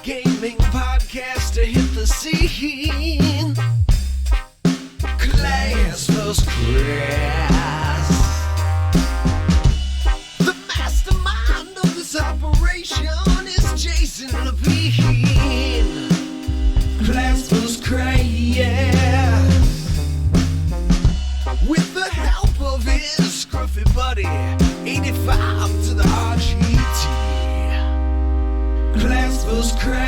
Gaming podcast to hit the scene. Class vs. Crass. The mastermind of this operation is Jason Levine. Class vs. Crass. With the help of his scruffy buddy, 85 to the RGT. Class vs. Crass.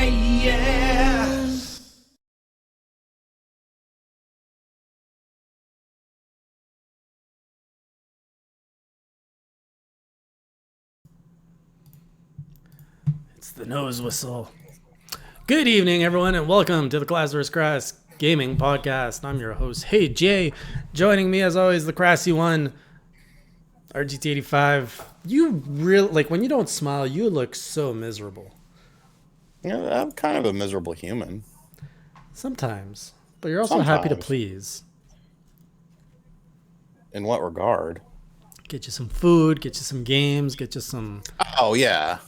It's the nose whistle. Good evening, everyone, and welcome to the Class vs. Crass Gaming Podcast. I'm your host, Hey Jay. Joining me, as always, the Crassy one, RGT85. You really, like, when you don't smile, you look so miserable. Yeah, I'm kind of a miserable human. Sometimes. But you're also happy to please. In what regard? Get you some food, get you some games, get you some... Oh, yeah.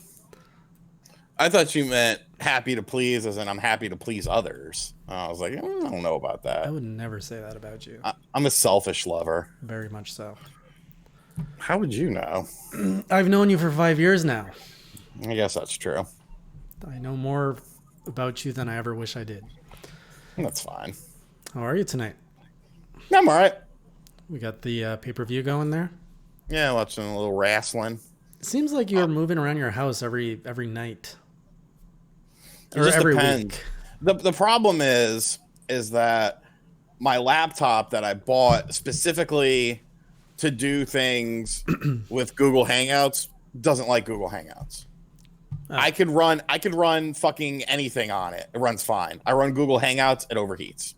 I thought you meant happy to please as in I'm happy to please others. I was like, I don't know about that. I would never say that about you. I'm a selfish lover. Very much so. How would you know? I've known you for 5 years now. I guess that's true. I know more about you than I ever wish I did. That's fine. How are you tonight? I'm all right. We got the pay-per-view going there. Yeah, watching a little wrestling. It seems like you're moving around your house every night. It Or just every depends. week. The problem is that my laptop that I bought specifically to do things with Google Hangouts doesn't like Google Hangouts. Oh. I could run fucking anything on it. It runs fine. I run Google Hangouts, it overheats.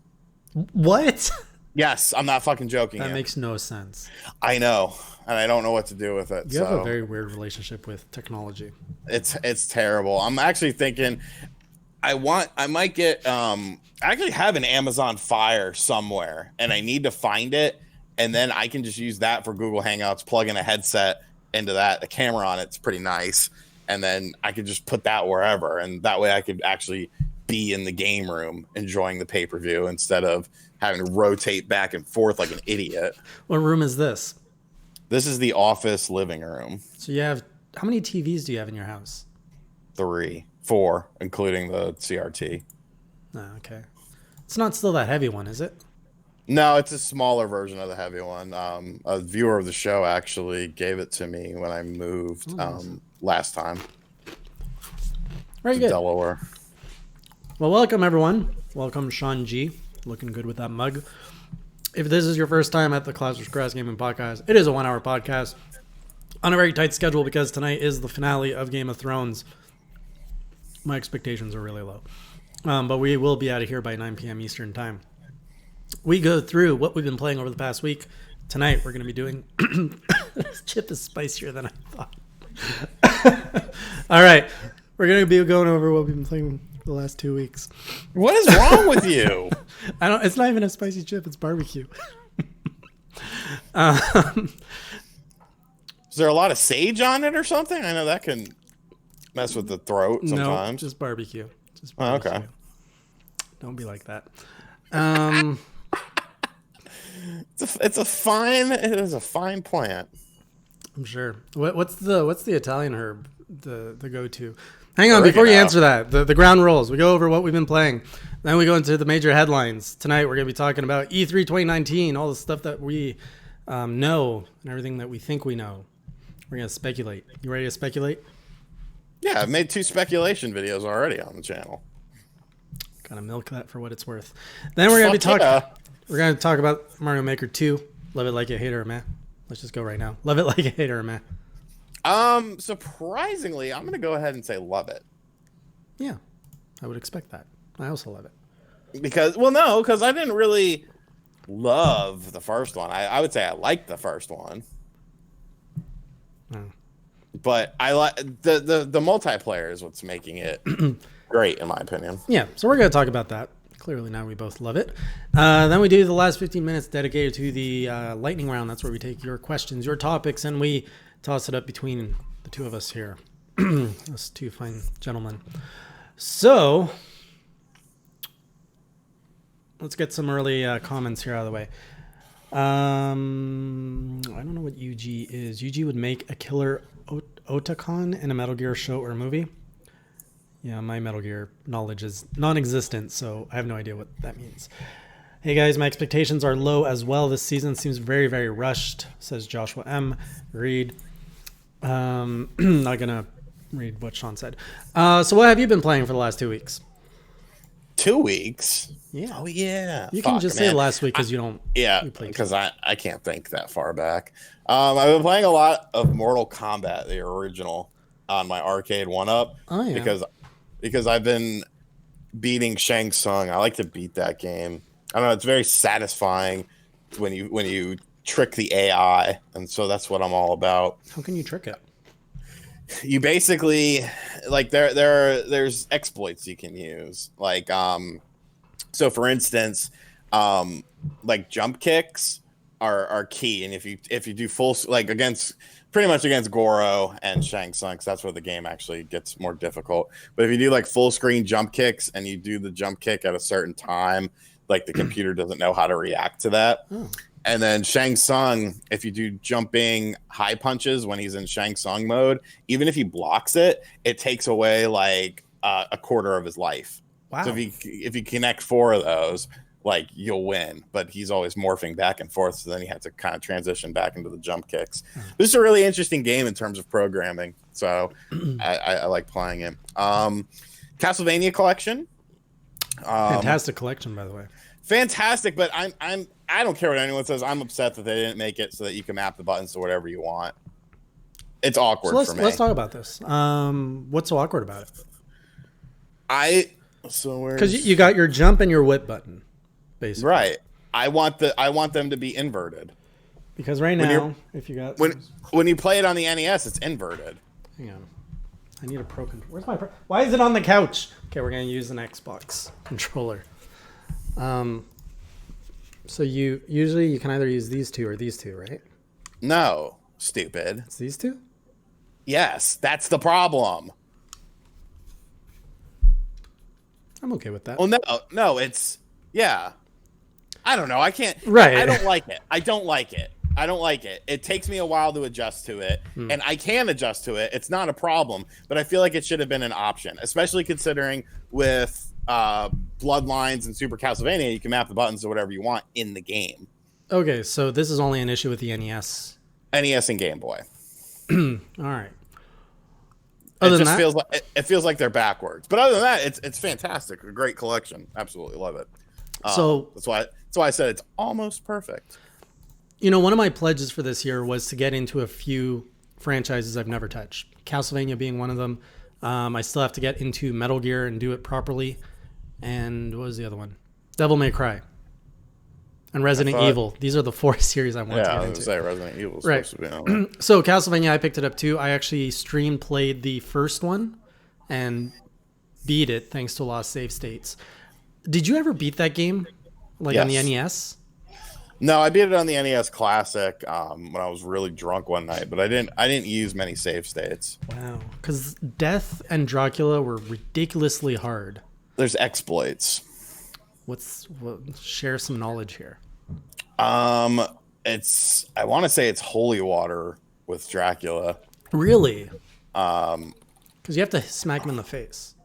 What? Yes, I'm not fucking joking. That makes no sense. I know, and I don't know what to do with it. You have a very weird relationship with technology. It's terrible. I'm actually thinking I might get I actually have an Amazon Fire somewhere, and I need to find it, and then I can just use that for Google Hangouts, plug in a headset into that. The camera on it's pretty nice. And then I could just put that wherever. And that way I could actually be in the game room enjoying the pay-per-view instead of having to rotate back and forth like an idiot. What room is this? This is the office living room. So you have, how many TVs do you have in your house? 4, including the CRT. Oh, okay. It's not still that heavy one, is it? No, it's a smaller version of the heavy one. A viewer of the show actually gave it to me when I moved last time. Very good. Delaware. Well, welcome everyone. Welcome Sean G. Looking good with that mug. If this is your first time at the Class vs. Crass Gaming Podcast, it is a 1-hour podcast on a very tight schedule because tonight is the finale of Game of Thrones. My expectations are really low. But we will be out of here by 9 p.m. Eastern time. We go through what we've been playing over the past week. Tonight, we're going to be doing... This chip is spicier than I thought. All right. We're going to be going over what we've been playing for the last 2 weeks. What is wrong with you? It's not even a spicy chip. It's barbecue. Is there a lot of sage on it or something? I know that can mess with the throat sometimes. No, just barbecue. Oh, okay. Don't be like that. It is a fine plant. I'm sure. What's the Italian herb? The go-to. Hang on, before you answer that, the ground rules. We go over what we've been playing. Then we go into the major headlines. Tonight we're going to be talking about E3 2019, all the stuff that we know and everything that we think we know. We're going to speculate. You ready to speculate? Yeah, I've made 2 speculation videos already on the channel. Gotta milk that for what it's worth. Then we're gonna be Fuck talking. yeah. We're gonna talk about Mario Maker 2. Love it like a hater, man. Let's just go right now. Love it like a hater, man. Surprisingly, I'm gonna go ahead and say love it. Yeah, I would expect that. I also love it. Because I didn't really love the first one. I would say I liked the first one. Oh. But I like the multiplayer is what's making it great, in my opinion. Yeah, so we're gonna talk about that. Clearly now we both love it. Then we do the last 15 minutes dedicated to the lightning round. That's where we take your questions, your topics, and we toss it up between the two of us here. Us two fine gentlemen. So let's get some early comments here out of the way. I don't know what UG is. UG would make a killer Otacon in a Metal Gear show or movie. Yeah, my Metal Gear knowledge is non-existent, so I have no idea what that means. Hey guys, my expectations are low as well. This season seems very, very rushed, says Joshua M. Read. Not gonna read what Sean said. So what have you been playing for the last 2 weeks? 2 weeks? Yeah. Oh, yeah. You can just say last week because you don't. Yeah, because I can't think that far back. I've been playing a lot of Mortal Kombat, the original, on my arcade 1-up. Oh, yeah. Because I've been beating Shang Tsung. I like to beat that game. I don't know. It's very satisfying when you trick the AI, and so that's what I'm all about. How can you trick it? You basically like there's exploits you can use. Like so for instance, like jump kicks are key, and if you do full like pretty much against Goro and Shang Tsung, 'cause that's where the game actually gets more difficult. But if you do like full screen jump kicks and you do the jump kick at a certain time, like the computer doesn't know how to react to that. Oh. And then Shang Tsung, if you do jumping high punches when he's in Shang Tsung mode, even if he blocks it, it takes away like a quarter of his life. Wow. So if you connect 4 of those, like you'll win. But he's always morphing back and forth, so then he had to kind of transition back into the jump kicks. This is a really interesting game in terms of programming, so I like playing it. Castlevania Collection. Fantastic collection, by the way. Fantastic, but I don't care what anyone says. I'm upset that they didn't make it so that you can map the buttons to whatever you want. It's awkward for me. Let's talk about this. What's so awkward about it? Because you got your jump and your whip button, basically. Right. I want them to be inverted. Because right now, if you got when you play it on the NES, it's inverted. Hang on. I need a pro controller. Where's my pro? Why is it on the couch? Okay, we're gonna use an Xbox controller. So you can either use these two or these two, right? No, stupid. It's these two? Yes, that's the problem. I'm okay with that. Oh no, it's yeah. I don't know. I can't. Right. I don't like it. I don't like it. It takes me a while to adjust to it, and I can adjust to it. It's not a problem, but I feel like it should have been an option, especially considering with Bloodlines and Super Castlevania, you can map the buttons to whatever you want in the game. Okay, so this is only an issue with the NES. NES and Game Boy. All right. It feels like they're backwards, but other than that, it's fantastic. A great collection. Absolutely love it. So that's why I said it's almost perfect. You know, one of my pledges for this year was to get into a few franchises I've never touched. Castlevania being one of them. I still have to get into Metal Gear and do it properly. And what was the other one? Devil May Cry. And Resident Evil. These are the 4 series I want to get into. I was going to say Resident Evil is right. supposed to be on there. So Castlevania, I picked it up too. I actually played the first one and beat it thanks to lost save states. Did you ever beat that game? Like on the NES? No, I beat it on the NES Classic when I was really drunk one night, but I didn't use many save states. Wow, because Death and Dracula were ridiculously hard. There's exploits. Share some knowledge here. I want to say it's holy water with Dracula. Really? Because you have to smack him in the face.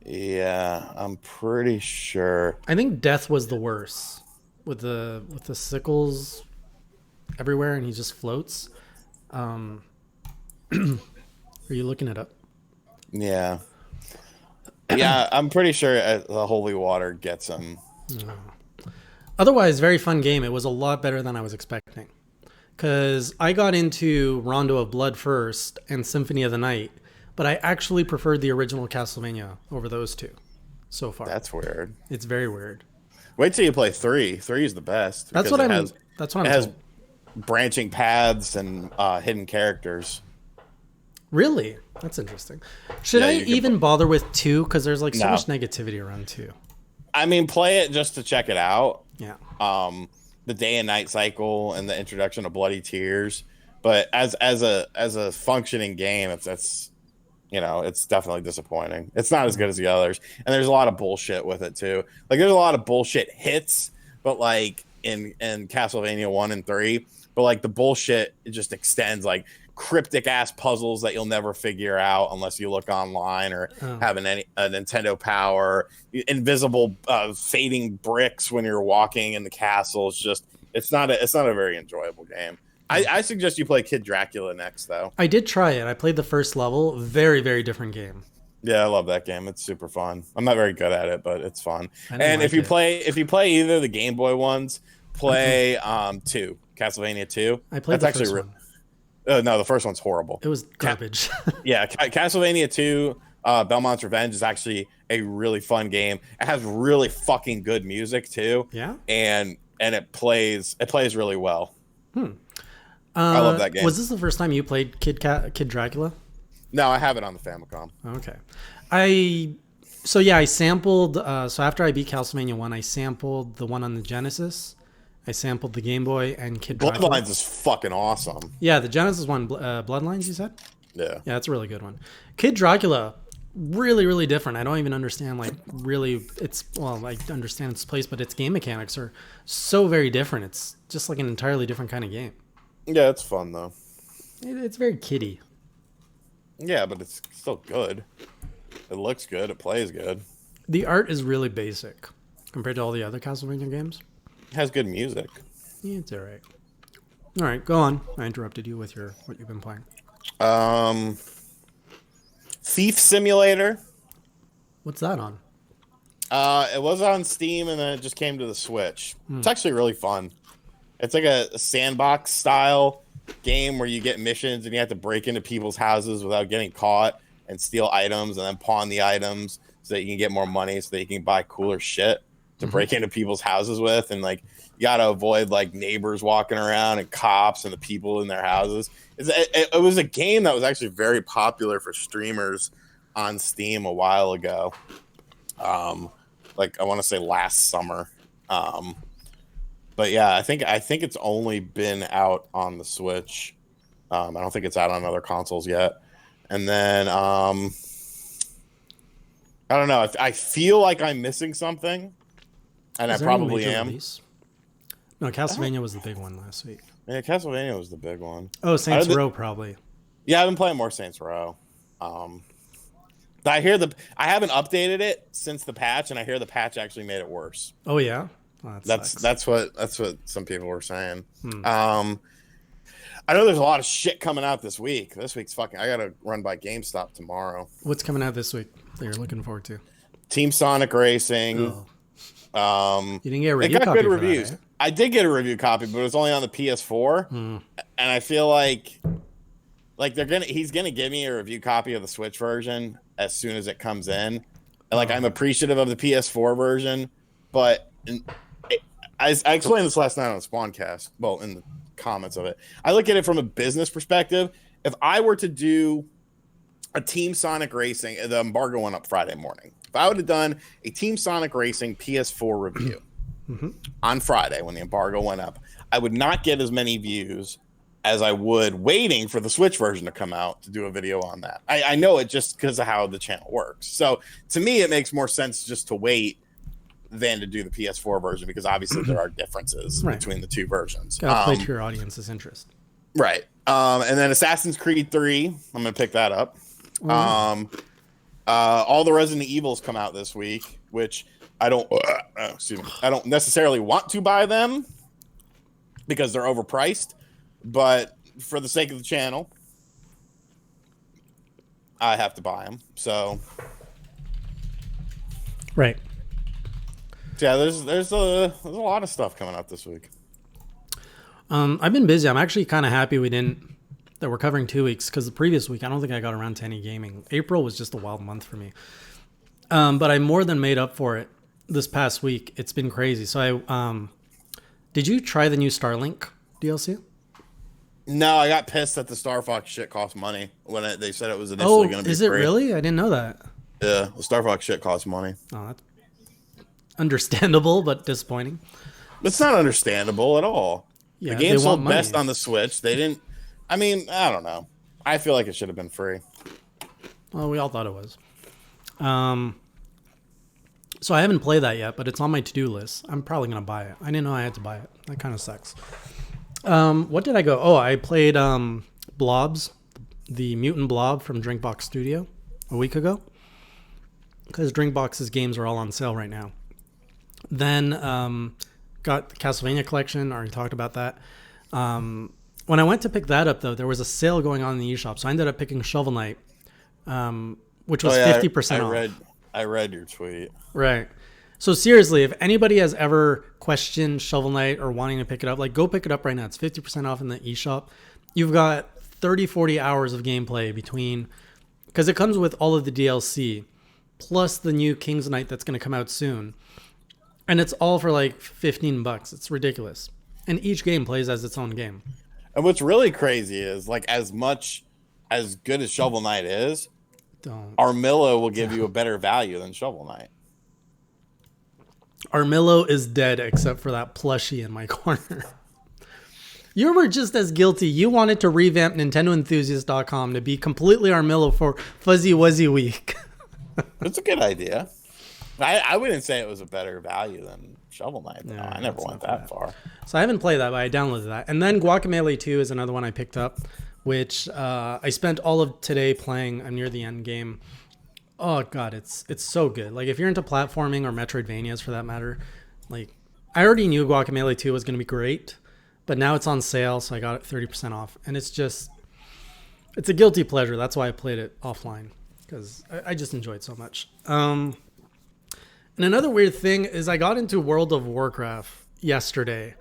Yeah, I'm pretty sure. I think Death was the worst. With the sickles everywhere, and he just floats. Are you looking it up? Yeah. Yeah, I'm pretty sure the holy water gets him. Otherwise, very fun game. It was a lot better than I was expecting. Because I got into Rondo of Blood first and Symphony of the Night, but I actually preferred the original Castlevania over those two so far. That's weird. It's very weird. Wait till you play 3. 3 is the best. That's what I'm. That's what it I'm has told. branching paths and hidden characters. Really, that's interesting. Should Yeah, I you can even bother with 2? Because there's like so No. much negativity around 2. I mean, play it just to check it out. Yeah. The day and night cycle and the introduction of bloody tears. But as a functioning game, it's it's definitely disappointing. It's not as good as the others, and there's a lot of bullshit with it too. Like there's a lot of bullshit hits, but like in Castlevania 1 and 3, but like the bullshit it just extends, like cryptic ass puzzles that you'll never figure out unless you look online or have a Nintendo Power, invisible fading bricks when you're walking in the castle. It's not a very enjoyable game. I suggest you play Kid Dracula next, though. I did try it. I played the first level. Very, very different game. Yeah, I love that game. It's super fun. I'm not very good at it, but it's fun. I didn't And like if you play either the Game Boy ones, play 2, Castlevania 2. I played That's the actually first one. no, the first one's horrible. It was garbage. Yeah, Castlevania 2, Belmont's Revenge is actually a really fun game. It has really fucking good music too. Yeah? And it plays really well. I love that game. Was this the first time you played Kid Dracula? No, I have it on the Famicom. Okay. I sampled, so after I beat Castlevania 1, I sampled the one on the Genesis. I sampled the Game Boy and Kid Dracula. Bloodlines is fucking awesome. Yeah, the Genesis one, Bloodlines, you said? Yeah. Yeah, that's a really good one. Kid Dracula, really, really different. I don't even understand, I understand its place, but its game mechanics are so very different. It's just like an entirely different kind of game. Yeah, it's fun though. It's very kiddie. Yeah, but it's still good. It looks good. It plays good. The art is really basic compared to all the other Castlevania games. It has good music. Yeah, it's all right. All right, go on. I interrupted you with what you've been playing. Thief Simulator. What's that on? It was on Steam and then it just came to the Switch. It's actually really fun. It's like a sandbox style game where you get missions and you have to break into people's houses without getting caught and steal items and then pawn the items so that you can get more money so that you can buy cooler shit to break into people's houses with. And like you got to avoid like neighbors walking around and cops and the people in their houses. It was a game that was actually very popular for streamers on Steam a while ago. Like I want to say last summer. But yeah, I think it's only been out on the Switch. I don't think it's out on other consoles yet. And then I don't know. I feel like I'm missing something, and I probably am. Release? No, Castlevania was the big one last week. Yeah, Castlevania was the big one. Oh, Saints Row probably. Yeah, I've been playing more Saints Row. I haven't updated it since the patch, and I hear the patch actually made it worse. Oh yeah. Well, that's what some people were saying. I know there's a lot of shit coming out this week. This week's fucking. I gotta run by GameStop tomorrow. What's coming out this week that you're looking forward to? Team Sonic Racing. You didn't get a review it got copy good for reviews. That, eh? I did get a review copy, but it was only on the PS4, and I feel like he's gonna give me a review copy of the Switch version as soon as it comes in. And like I'm appreciative of the PS4 version, but I explained this last night on the Spawncast. Well, in the comments of it, I look at it from a business perspective. If I were to do a Team Sonic Racing, the embargo went up Friday morning. If I would have done a Team Sonic Racing PS4 review on Friday when the embargo went up, I would not get as many views as I would waiting for the Switch version to come out to do a video on that. I know it just because of how the channel works. So to me, it makes more sense just to wait than to do the PS4 version because obviously there are differences between the two versions. Gotta play to your audience's interest. Right. And then Assassin's Creed 3, I'm going to pick that up. All the Resident Evils come out this week, which I don't necessarily want to buy them because they're overpriced, but for the sake of the channel, I have to buy them. So Right. yeah, there's a lot of stuff coming up this week. I've been busy. I'm actually kind of happy that we're covering 2 weeks, because the previous week I don't think I got around to any gaming. April was just a wild month for me. But I more than made up for it this past week. It's been crazy. So did you try the new Starlink DLC? No, I got pissed that the Star Fox shit cost money when they said it was initially going to be is it free. really? I didn't know that. Yeah, the Star Fox shit costs money. Oh, that's understandable, but disappointing. It's not understandable at all. Yeah, the game they want sold money. best on the Switch. They didn't. I mean, I don't know. I feel like it should have been free. Well, we all thought it was. So I haven't played that yet, but it's on my to-do list. I'm probably going to buy it. I didn't know I had to buy it. That kind of sucks. What did I go? Oh, I played Blobs, the Mutant Blob from Drinkbox Studio a week ago, because Drinkbox's games are all on sale right now. Then got the Castlevania collection. Already talked about that. When I went to pick that up, though, there was a sale going on in the eShop, so I ended up picking Shovel Knight, which was 50% off. I read your tweet. Right. So seriously, if anybody has ever questioned Shovel Knight or wanting to pick it up, like, go pick it up right now. It's 50% off in the eShop. You've got 30, 40 hours of gameplay between, because it comes with all of the DLC, plus the new King's Knight that's going to come out soon. And it's all for like $15. It's ridiculous. And each game plays as its own game. And what's really crazy is, like, as good as Shovel Knight is, Armillo will give you a better value than Shovel Knight. Armillo is dead except for that plushie in my corner. You were just as guilty. You wanted to revamp NintendoEnthusiast.com to be completely Armillo for Fuzzy Wuzzy Week. It's a good idea. I wouldn't say it was a better value than Shovel Knight. No, I never went that far. So I haven't played that, but I downloaded that. And then Guacamelee 2 is another one I picked up, which I spent all of today playing. I'm near the end game. Oh god, it's so good. Like, if you're into platforming or Metroidvanias for that matter, like, I already knew Guacamelee 2 was going to be great, but now it's on sale, so I got it 30% off. And it's a guilty pleasure. That's why I played it offline, because I just enjoy it so much. And another weird thing is I got into World of Warcraft yesterday.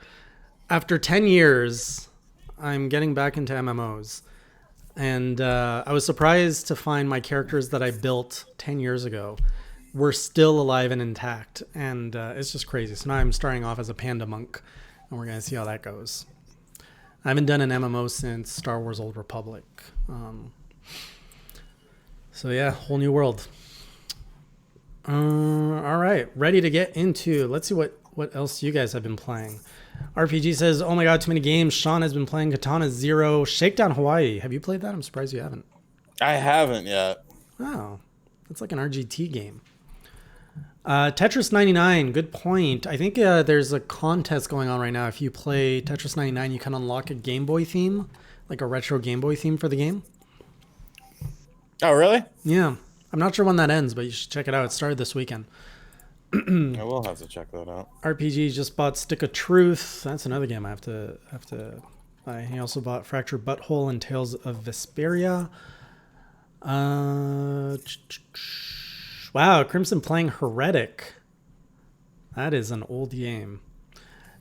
After 10 years, I'm getting back into MMOs. And I was surprised to find my characters that I built 10 years ago were still alive and intact. And it's just crazy. So now I'm starting off as a panda monk, and we're going to see how that goes. I haven't done an MMO since Star Wars Old Republic. So yeah, whole new world. All right, ready to get into, let's see what else you guys have been playing. RPG says, oh my god, too many games. Sean has been playing Katana Zero, Shakedown Hawaii. Have you played that? I'm surprised you haven't. I haven't yet. Oh, that's like an RGT game. Tetris 99, good point. I think there's a contest going on right now. If you play Tetris 99, you can unlock a Game Boy theme, like a retro Game Boy theme for the game. Oh, really? Yeah. I'm not sure when that ends, but you should check it out. It started this weekend. I will have to check that out. RPG just bought Stick of Truth. That's another game I have to buy. He also bought Fractured Butthole and Tales of Vesperia. Wow, Crimson playing Heretic. That is an old game.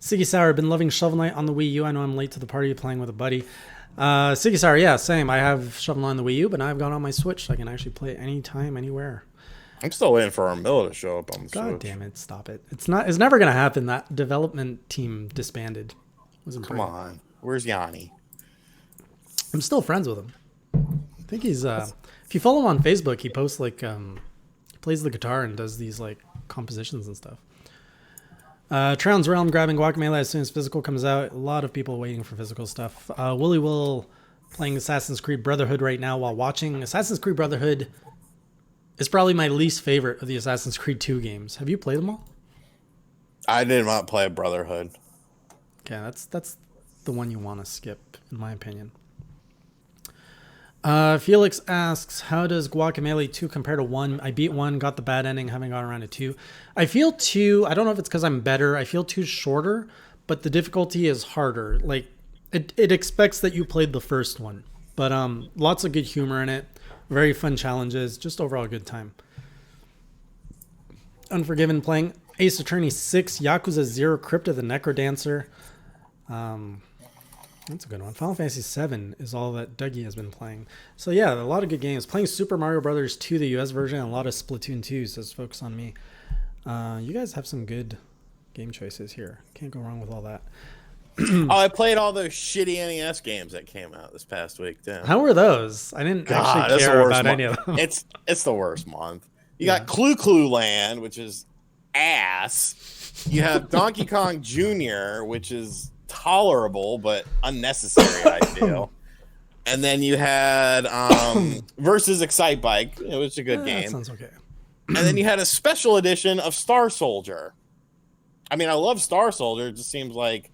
Siggy Sour, been loving Shovel Knight on the Wii U. I know I'm late to the party playing with a buddy. Siggy Sour, yeah, same. I have Shovel Knight on the Wii U, but now I've got it on my Switch, so I can actually play it anytime, anywhere. I'm still waiting for Armilla to show up on the Switch. God damn it, stop it. It's never gonna happen. That development team disbanded. Come on. Where's Yanni? I'm still friends with him. I think he's if you follow him on Facebook, he posts like he plays the guitar and does these like compositions and stuff. Trown's Realm grabbing Guacamelee as soon as physical comes out. A lot of people waiting for physical stuff. Willy Will playing Assassin's Creed Brotherhood right now while watching. Assassin's Creed Brotherhood is probably my least favorite of the Assassin's Creed 2 games. Have you played them all? I did not play Brotherhood. Okay, that's the one you want to skip, in my opinion. Felix asks, how does Guacamelee 2 compare to 1? I beat 1, got the bad ending, haven't got around to 2. I feel 2, I don't know if it's because I'm better, I feel 2's shorter, but the difficulty is harder. Like, it expects that you played the first one. But lots of good humor in it. Very fun challenges. Just overall good time. Unforgiven playing Ace Attorney 6, Yakuza 0, Crypt of the Necrodancer. That's a good one. Final Fantasy 7 is all that Dougie has been playing. So yeah, a lot of good games. Playing Super Mario Brothers 2, the US version, and a lot of Splatoon 2, says Focus on Me. You guys have some good game choices here. Can't go wrong with all that. Oh, I played all those shitty NES games that came out this past week too. How were those? I didn't actually care about any of them. It's the worst month. You got Clue Land, which is ass. You have Donkey Kong Jr., which is tolerable but unnecessary, I feel. And then you had versus Excite Bike. It was a good game. That sounds okay. And then you had a special edition of Star Soldier. I mean, I love Star Soldier. It just seems like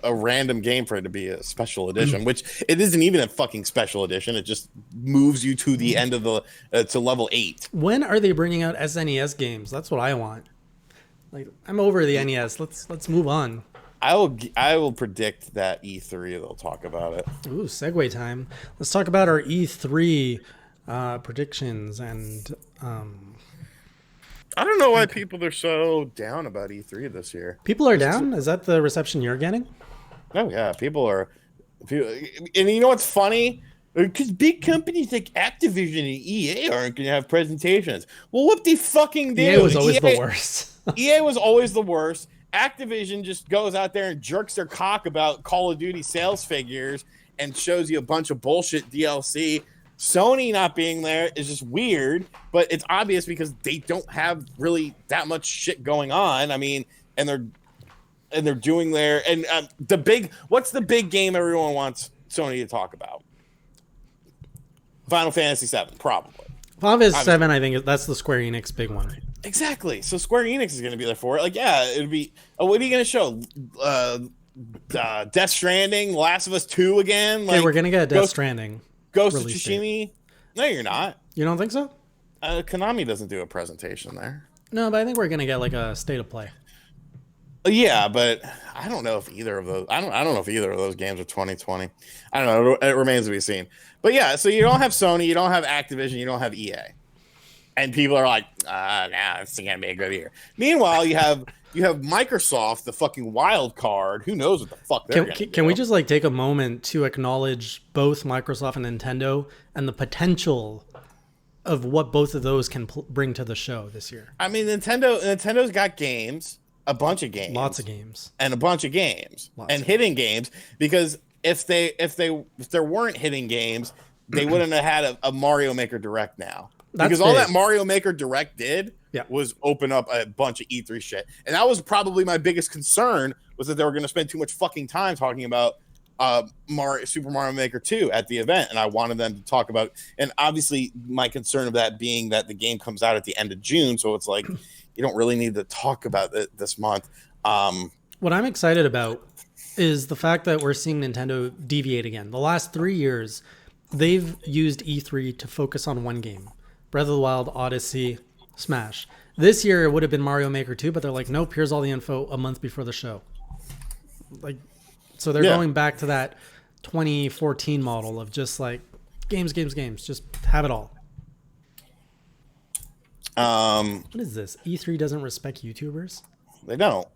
a random game for it to be a special edition, which it isn't even a fucking special edition. It just moves you to the end of the to level 8. When are they bringing out SNES games? That's what I want. Like, I'm over the NES. Let's move on. I will predict that E3 they'll talk about it. Ooh, segue time. Let's talk about our E3 predictions and. I don't know why people are so down about E3 this year. People are down? Is that the reception you're getting? Oh yeah, people are. And you know what's funny? Because big companies like Activision and EA aren't going to have presentations. Well, what they fucking do? EA was always the worst. EA was always the worst. Activision just goes out there and jerks their cock about Call of Duty sales figures and shows you a bunch of bullshit DLC. Sony not being there is just weird, but it's obvious because they don't have really that much shit going on. I mean, and they're doing their and what's the big game everyone wants Sony to talk about? Final Fantasy 7, probably. Final Fantasy 7, I think that's the Square Enix big one. Exactly. So Square Enix is going to be there for it. Like, yeah, it'd be. Oh, what are you going to show? Death Stranding, Last of Us 2 again. Like, we're going to get Death Stranding. Ghost of Tsushima? No, you're not. You don't think so? Konami doesn't do a presentation there. No, but I think we're gonna get like a state of play. Yeah, but I don't know if either of those. I don't know if either of those games are 2020. I don't know. It remains to be seen. But yeah, so you don't have Sony, you don't have Activision, you don't have EA, and people are like, "Nah, it's gonna be a good year." Meanwhile, you have Microsoft, the fucking wild card. Who knows what the fuck they're gonna do. Can we just like take a moment to acknowledge both Microsoft and Nintendo and the potential of what both of those can bring to the show this year? I mean, Nintendo's got games, a bunch of games, lots of games, and a bunch of games, and hidden games. Because if there weren't hidden games, they wouldn't have had a Mario Maker Direct now. Because all that Mario Maker Direct did was open up a bunch of E3 shit. And that was probably my biggest concern, was that they were going to spend too much fucking time talking about Super Mario Maker 2 at the event. And I wanted them to talk about, and obviously my concern of that being that the game comes out at the end of June. So it's like, you don't really need to talk about it this month. What I'm excited about is the fact that we're seeing Nintendo deviate again. The last 3 years, they've used E3 to focus on one game. Breath of the Wild, Odyssey, Smash. This year it would have been Mario Maker 2, but they're like, nope, here's all the info a month before the show. Like, so they're going back to that 2014 model of just like games, just have it all. What is this? E3 doesn't respect YouTubers? They don't.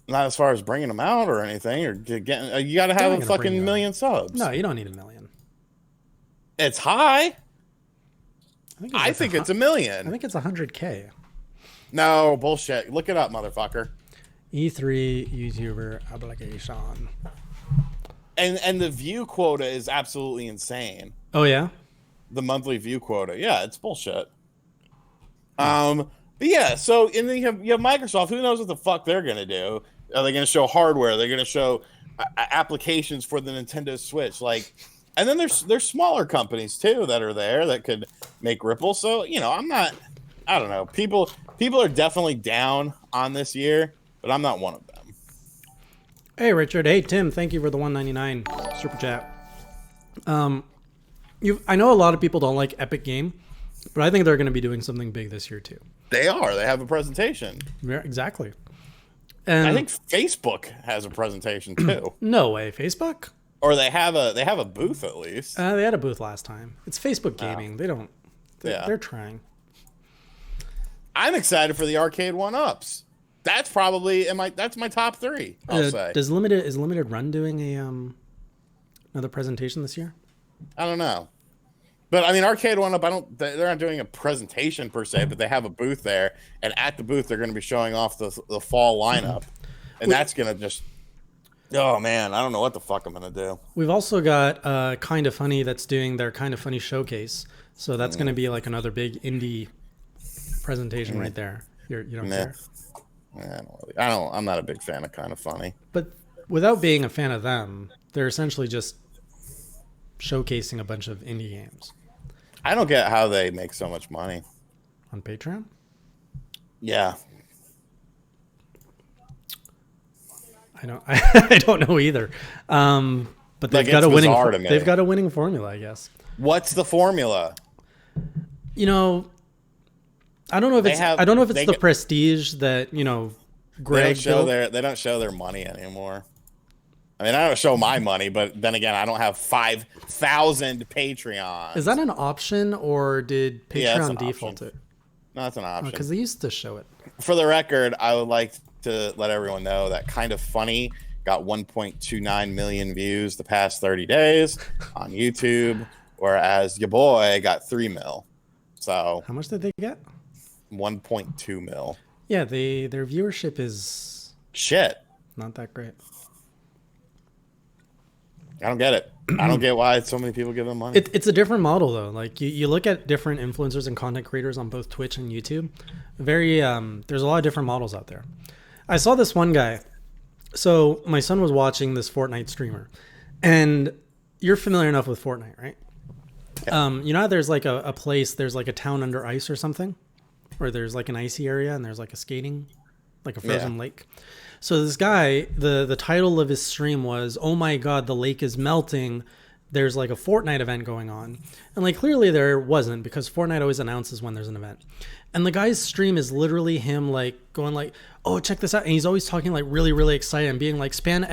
Not as far as bringing them out or anything, or getting. You got to have a fucking million subs. No, you don't need a million. It's high. I think it's a million. I think it's 100K. No, bullshit. Look it up, motherfucker. E3 YouTuber obligation. And the view quota is absolutely insane. Oh, yeah? The monthly view quota. Yeah, it's bullshit. But yeah, so and then you have Microsoft. Who knows what the fuck they're going to do? Are they going to show hardware? They're going to show applications for the Nintendo Switch. Like, and then there's smaller companies too that are there that could make ripples. So, you know, I don't know. People are definitely down on this year, but I'm not one of them. Hey, Richard. Hey, Tim. Thank you for the $1.99 super chat. I know a lot of people don't like Epic Game, but I think they're going to be doing something big this year too. They are. They have a presentation. Yeah, exactly. And I think Facebook has a presentation too. No way. Facebook? Or they have a booth at least. They had a booth last time. It's Facebook Gaming. They don't. They're trying. I'm excited for the arcade 1-ups. That's probably that's my top 3. I'll say. Is Limited Run doing another presentation this year? I don't know, but I mean, arcade 1-up. They're not doing a presentation per se, but they have a booth there, and at the booth they're going to be showing off the fall lineup, and that's going to just. Oh man, I don't know what the fuck I'm going to do. We've also got Kind of Funny that's doing their Kind of Funny showcase, so that's going to be like another big indie presentation right there. You don't care. I'm not a big fan of Kind of Funny. But without being a fan of them, they're essentially just showcasing a bunch of indie games. I don't get how they make so much money. On Patreon? Yeah. I don't know either. But they've got a winning formula, I guess. What's the formula? You know, I don't know if it's the prestige that, you know, Greg they don't show their money anymore. I mean, I don't show my money, but then again, I don't have 5,000 Patreons. Is that an option, or did Patreon default it? No, it's an option. Because they used to show it. For the record, I would like to let everyone know that Kind of Funny got 1.29 million views the past 30 days on YouTube, whereas your boy got 3 mil. So how much did they get? 1.2 mil. Yeah, their viewership is shit. Not that great. I don't get it. I don't get why so many people give them money. It's a different model though. Like you look at different influencers and content creators on both Twitch and YouTube. There's a lot of different models out there. I saw this one guy. So my son was watching this Fortnite streamer, and you're familiar enough with Fortnite, right? Yeah. You know how there's like a place, there's like a town under ice or something, or there's like an icy area and there's like a skating, like a frozen lake. So this guy, the title of his stream was, "Oh my God, the lake is melting. There's like a Fortnite event going on." And like clearly there wasn't, because Fortnite always announces when there's an event. And the guy's stream is literally him like going like, "Oh, check this out." And he's always talking like really, really excited and being like spam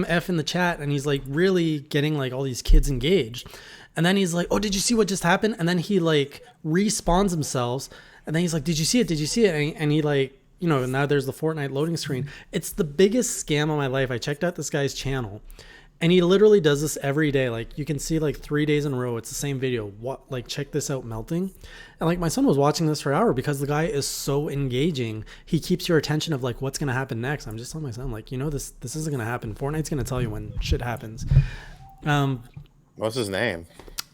F in the chat. And he's like really getting like all these kids engaged. And then he's like, "Oh, did you see what just happened?" And then he like respawns himself. And then he's like, "Did you see it? Did you see it?" And he like, you know, now there's the Fortnite loading screen. It's the biggest scam of my life. I checked out this guy's channel, and he literally does this every day. Like you can see like 3 days in a row, it's the same video. What, like, check this out, melting. And like my son was watching this for an hour because the guy is so engaging. He keeps your attention of like what's going to happen next. I'm just telling my son, like, you know, this isn't going to happen. Fortnite's going to tell you when shit happens. What's his name?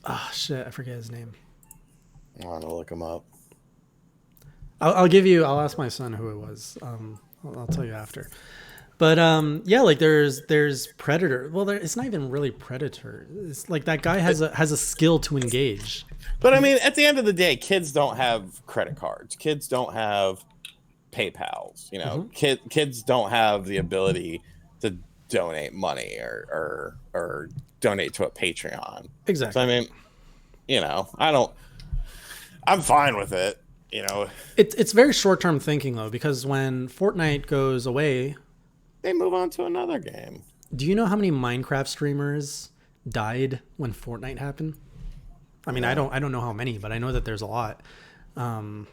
Oh shit, I forget his name. I want to look him up. I'll ask my son who it was. I'll tell you after. But yeah, like there's Predator. Well, it's not even really Predator. It's like that guy has a skill to engage. But I mean, at the end of the day, kids don't have credit cards. Kids don't have PayPals. You know, kids don't have the ability to donate money or donate to a Patreon. Exactly. So I mean, you know, I'm fine with it. You know, it's very short-term thinking though, because when Fortnite goes away, they move on to another game. Do you know how many Minecraft streamers died when Fortnite happened? I mean, I don't know how many, but I know that there's a lot of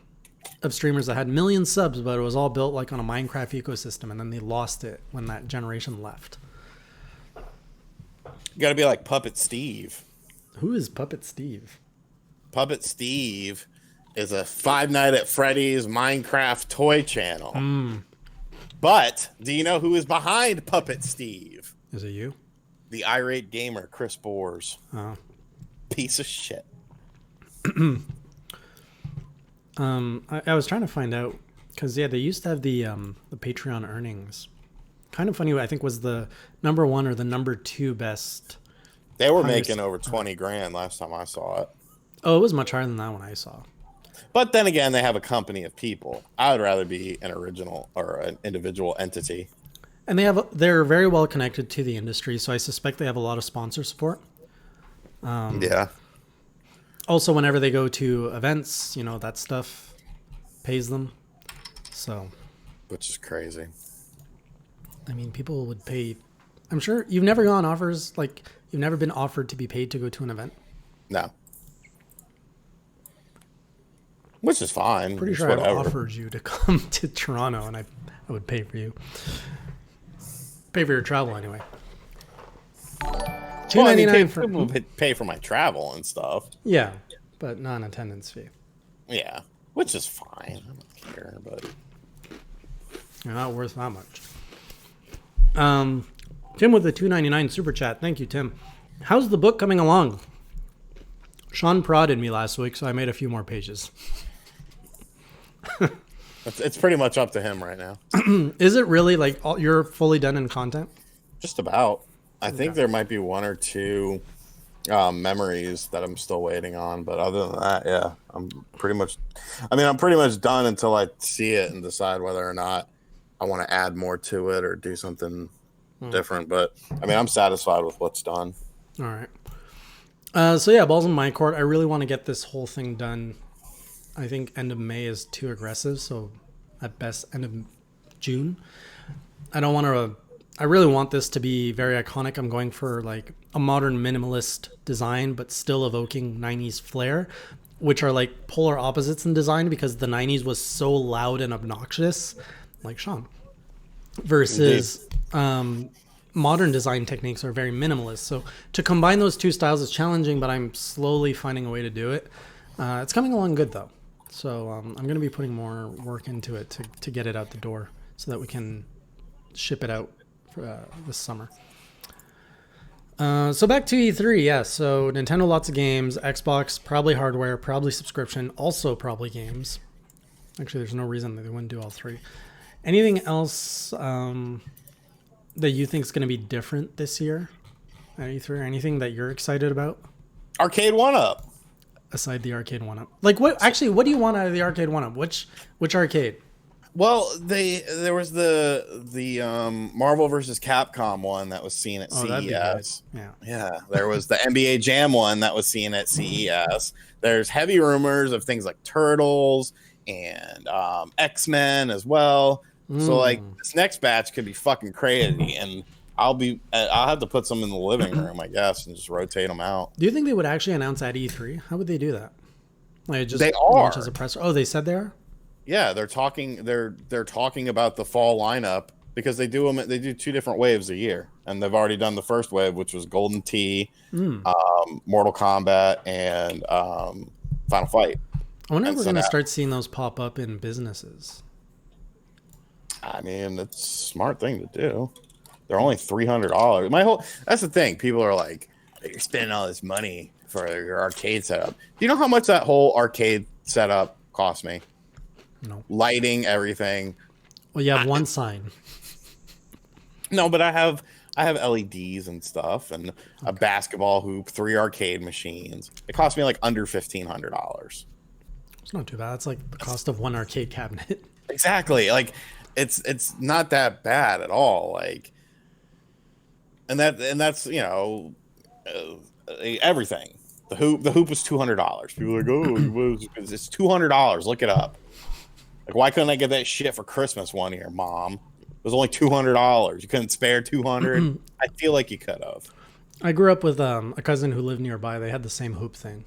streamers that had million subs, but it was all built like on a Minecraft ecosystem, and then they lost it when that generation left. You got to be like Puppet Steve. Who is Puppet Steve? Puppet Steve is a Five Nights at Freddy's Minecraft toy channel. But do you know who is behind Puppet Steve? Is it you? The irate gamer, Chris Bores. Oh. Piece of shit. I was trying to find out, because they used to have the Patreon earnings. Kind of Funny, I think, was the number 1 or the number 2 best. They were making over 20 grand last time I saw it. Oh, it was much higher than that one I saw. But then again, they have a company of people. I would rather be an original or an individual entity. And they're very well connected to the industry, so I suspect they have a lot of sponsor support. Yeah. Also, whenever they go to events, you know, that stuff pays them. So, which is crazy. I mean, people would pay I'm sure you've never gone offers, like you've never been offered to be paid to go to an event. No. Which is fine. Pretty It's sure I've whatever. offered you to come to Toronto, and I would pay for you. Pay for your travel anyway. Well, I $2.99 mean, for people pay for my travel and stuff. yeah, but not an attendance fee. Yeah, which is fine. I don't care, but You're not worth that much. Tim with the $2.99 super chat. Thank you, Tim. How's the book coming along? Sean prodded me last week, so I made a few more pages. it's pretty much up to him right now. Is it really like you're fully done in content? Just about. I think there might be one or two memories that I'm still waiting on, but other than that, yeah, I'm pretty much done until I see it and decide whether or not I want to add more to it or do something different. But I mean, I'm satisfied with what's done. All right. So yeah, ball's in my court. I really want to get this whole thing done. I think end of May is too aggressive, so at best end of June. I don't want to. I really want this to be very iconic. I'm going for like a modern minimalist design, but still evoking 90s flair, which are like polar opposites in design because the 90s was so loud and obnoxious, like Sean, versus modern design techniques are very minimalist. So to combine those two styles is challenging, but I'm slowly finding a way to do it. It's coming along good though. So I'm going to be putting more work into it to get it out the door so that we can ship it out for, this summer. So back to E3, yeah. So Nintendo, lots of games. Xbox, probably hardware, probably subscription, also probably games. Actually, there's no reason that they wouldn't do all three. Anything else that you think is going to be different this year at E3? Anything that you're excited about? Arcade 1-Up. Aside the arcade 1-Up. Like what? Actually, what do you want out of the arcade 1-Up? Which arcade? Well, there was the Marvel versus Capcom one that was seen at CES. Yeah. There was the NBA Jam one that was seen at CES. There's heavy rumors of things like Turtles and X-Men as well. So like this next batch could be fucking crazy, and I'll have to put some in the living room, I guess, and just rotate them out. Do you think they would actually announce at E3? How would they do that? Like just they launch are as a press. Oh, they said they are. Yeah, they're talking. They're talking about the fall lineup because they do them. They do 2 different waves a year, and they've already done the first wave, which was Golden Tee, Mortal Kombat, and Final Fight. I wonder if we're going to start seeing those pop up in businesses. I mean, it's a smart thing to do. They're only $300. That's the thing. People are like, you're spending all this money for your arcade setup. Do you know how much that whole arcade setup cost me? No. Lighting, everything. Well, you have one sign. No, but I have LEDs and stuff, and a basketball hoop, 3 arcade machines. It cost me like under $1,500. It's not too bad. It's like the cost of one arcade cabinet. Exactly. Like it's not that bad at all. Like, and that's everything. The hoop was $200. People are like, oh, it's $200. Look it up. Like, why couldn't I get that shit for Christmas one year, Mom? It was only $200. You couldn't spare $200. I feel like you could have. I grew up with a cousin who lived nearby. They had the same hoop thing.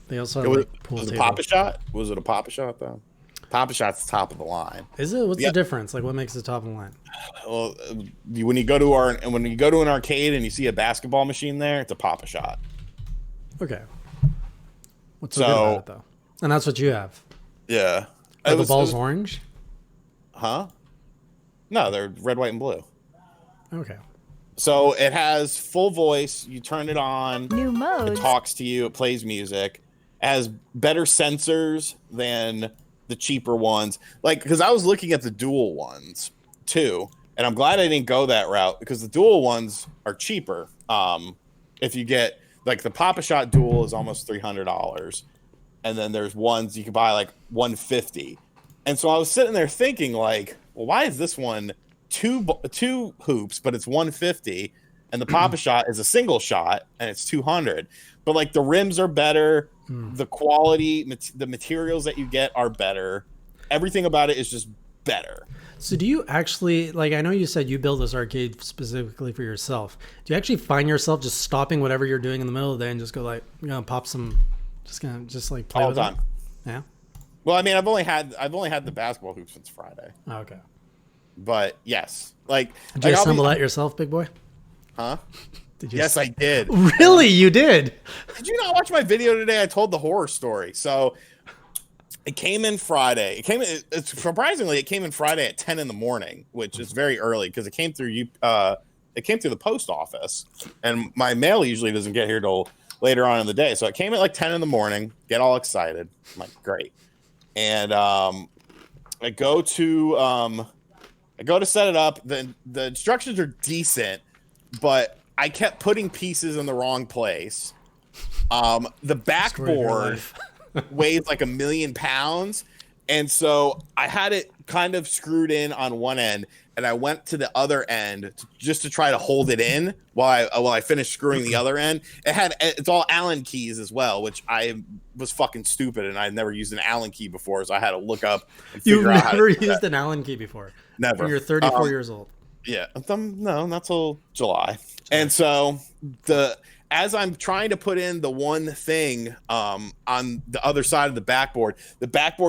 They also had like pool was it table. Pop-A-Shot? Was it a Pop-A-Shot though? Pop-A-Shot's top of the line. Is it? What's the difference? Like, what makes it top of the line? Well, when you go to an arcade and you see a basketball machine there, it's a Pop-A-Shot. Okay. What's so good about it though? And that's what you have. Yeah. Are the balls orange? Huh? No, they're red, white, and blue. Okay. So it has full voice. You turn it on. New mode. It talks to you. It plays music. It has better sensors than the cheaper ones. Like, because I was looking at the dual ones too, and I'm glad I didn't go that route because the dual ones are cheaper. If you get like the Pop-A-Shot dual is almost $300, and then there's ones you can buy like $150. And so I was sitting there thinking like, well, why is this one two hoops, but it's $150, and the Pop-A-Shot is a single shot and it's $200? But like the rims are better, the quality, the materials that you get are better. Everything about it is just better. So do you actually, like, I know you said you built this arcade specifically for yourself. Do you actually find yourself just stopping whatever you're doing in the middle of the day and just go like, pop some, just like play All with the time. it? Yeah. Well, I mean, I've only had the basketball hoop since Friday. Oh, okay. But yes, like, Did you like, assemble that yourself, big boy? Huh? Did you? Yes, I did. Really? You did? Did you not watch my video today? I told the horror story. So it came in Friday. Surprisingly, it came in Friday at 10 in the morning, which is very early because it came through the post office, and my mail usually doesn't get here till later on in the day. So it came at like 10 in the morning. Get all excited. I'm like, great. And I go to set it up. The instructions are decent, but I kept putting pieces in the wrong place. The backboard weighs like 1 million pounds, and so I had it kind of screwed in on one end, and I went to the other end just to try to hold it in while I finished screwing the other end. It's all Allen keys as well, which I was fucking stupid, and I'd never used an Allen key before, so I had to look up and figure out how to do that. You've never used an Allen key before? Never. And you're 34 years old. Yeah, no, not till July. And so as I'm trying to put in the one thing on the other side of the backboard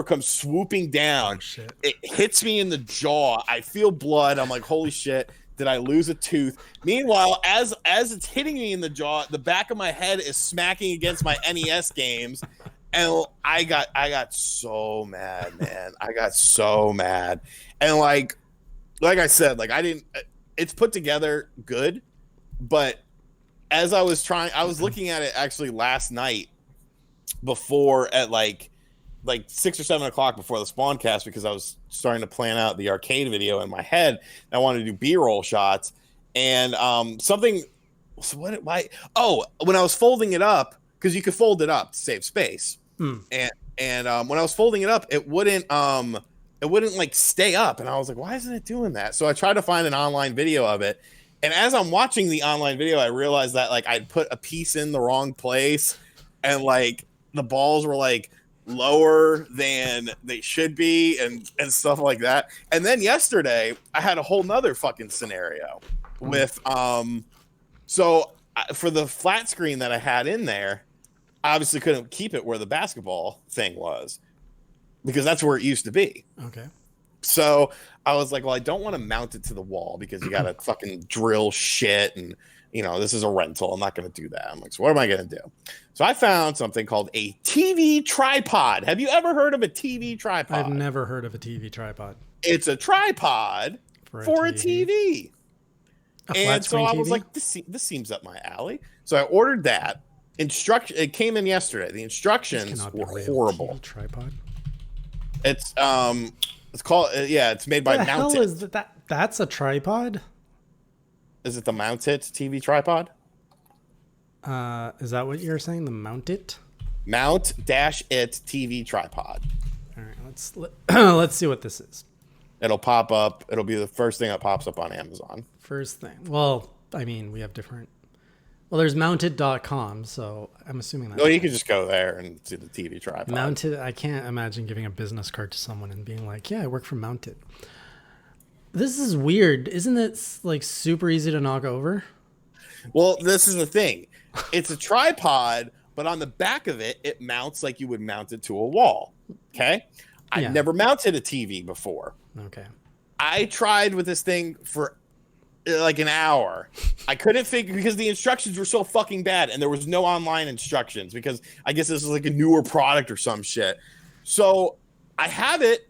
comes swooping down. Oh, shit. It hits me in the jaw. I feel blood. I'm like, holy shit, did I lose a tooth? Meanwhile, as it's hitting me in the jaw, the back of my head is smacking against my NES games. And I got so mad, man. I got so mad. And like I said, like it's put together good, but as I was looking at it actually last night before at like 6 or 7 o'clock before the Spawncast, because I was starting to plan out the arcade video in my head. I wanted to do B-roll shots, and when I was folding it up, because you could fold it up to save space, and when I was folding it up, it wouldn't like stay up, and I was like, why isn't it doing that? So I tried to find an online video of it. And as I'm watching the online video, I realized that like I'd put a piece in the wrong place, and like the balls were like lower than they should be, and stuff like that. And then yesterday, I had a whole nother fucking scenario with for the flat screen that I had in there, I obviously couldn't keep it where the basketball thing was, because that's where it used to be. Okay. So I was like, well, I don't want to mount it to the wall because you got to fucking drill shit. And, this is a rental. I'm not going to do that. I'm like, so what am I going to do? So I found something called a TV tripod. Have you ever heard of a TV tripod? I've never heard of a TV tripod. It's a tripod for a TV. And so I was like, this seems up my alley. So I ordered that. It came in yesterday. The instructions were horrible. TV tripod. It's called it's made by Mount It. What the hell is that? That's a tripod? Is it the Mount It TV tripod? Is that what you're saying? The Mount It? Mount It TV tripod. All right, let's see what this is. It'll pop up. It'll be the first thing that pops up on Amazon. First thing. Well, I mean, we have different. Well, there's mounted.com, so I'm assuming that. No, you can just go there and see the TV tripod. Mounted. I can't imagine giving a business card to someone and being like, yeah, I work for Mounted. This is weird. Isn't it like super easy to knock over? Well, this is the thing. It's a tripod, but on the back of it, it mounts like you would mount it to a wall. Okay? I've never mounted a TV before. Okay. I tried with this thing for like an hour. I couldn't figure, because the instructions were so fucking bad, and there was no online instructions, because I guess this is like a newer product or some shit. So I have it.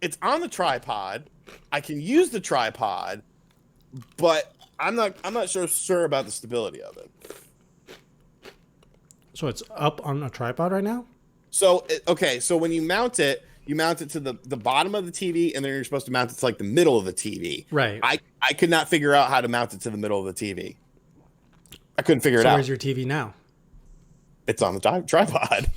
It's on the tripod. I can use the tripod, but I'm not sure about the stability of it. So it's up on a tripod right now? So when you mount it to the bottom of the TV, and then you're supposed to mount it to like the middle of the TV. Right. I could not figure out how to mount it to the middle of the TV. I couldn't figure it out. Where's your TV now? It's on the tripod.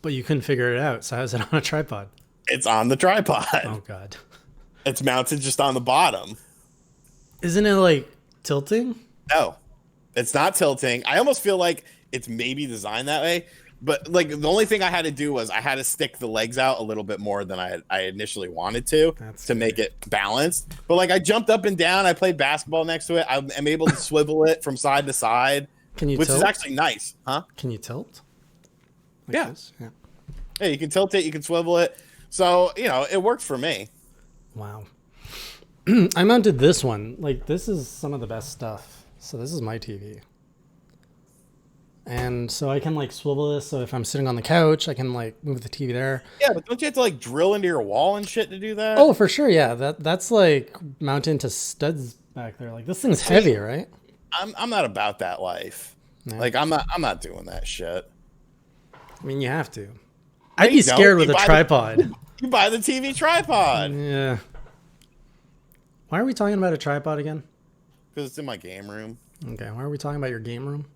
But you couldn't figure it out, so how's it on a tripod? It's on the tripod. Oh, God. It's mounted just on the bottom. Isn't it like tilting? No, it's not tilting. I almost feel like it's maybe designed that way. But like the only thing I had to do was I had to stick the legs out a little bit more than I initially wanted to make it balanced. But like I jumped up and down. I played basketball next to it. I'm able to swivel it from side to side, which is actually nice, huh? Can you tilt? Like yeah. This? Yeah. Yeah, you can tilt it. You can swivel it. So it worked for me. Wow. I mounted this one. Like this is some of the best stuff. So this is my TV. And so I can like swivel this. So if I'm sitting on the couch, I can like move the TV there. Yeah, but don't you have to like drill into your wall and shit to do that? Oh, for sure. Yeah, that's like mounted into studs back there. Like this thing's heavy, right? I'm not about that life. No. Like I'm not doing that shit. I mean, you have to. I'd be scared with a tripod. You buy the TV tripod. Yeah. Why are we talking about a tripod again? Because it's in my game room. Okay. Why are we talking about your game room?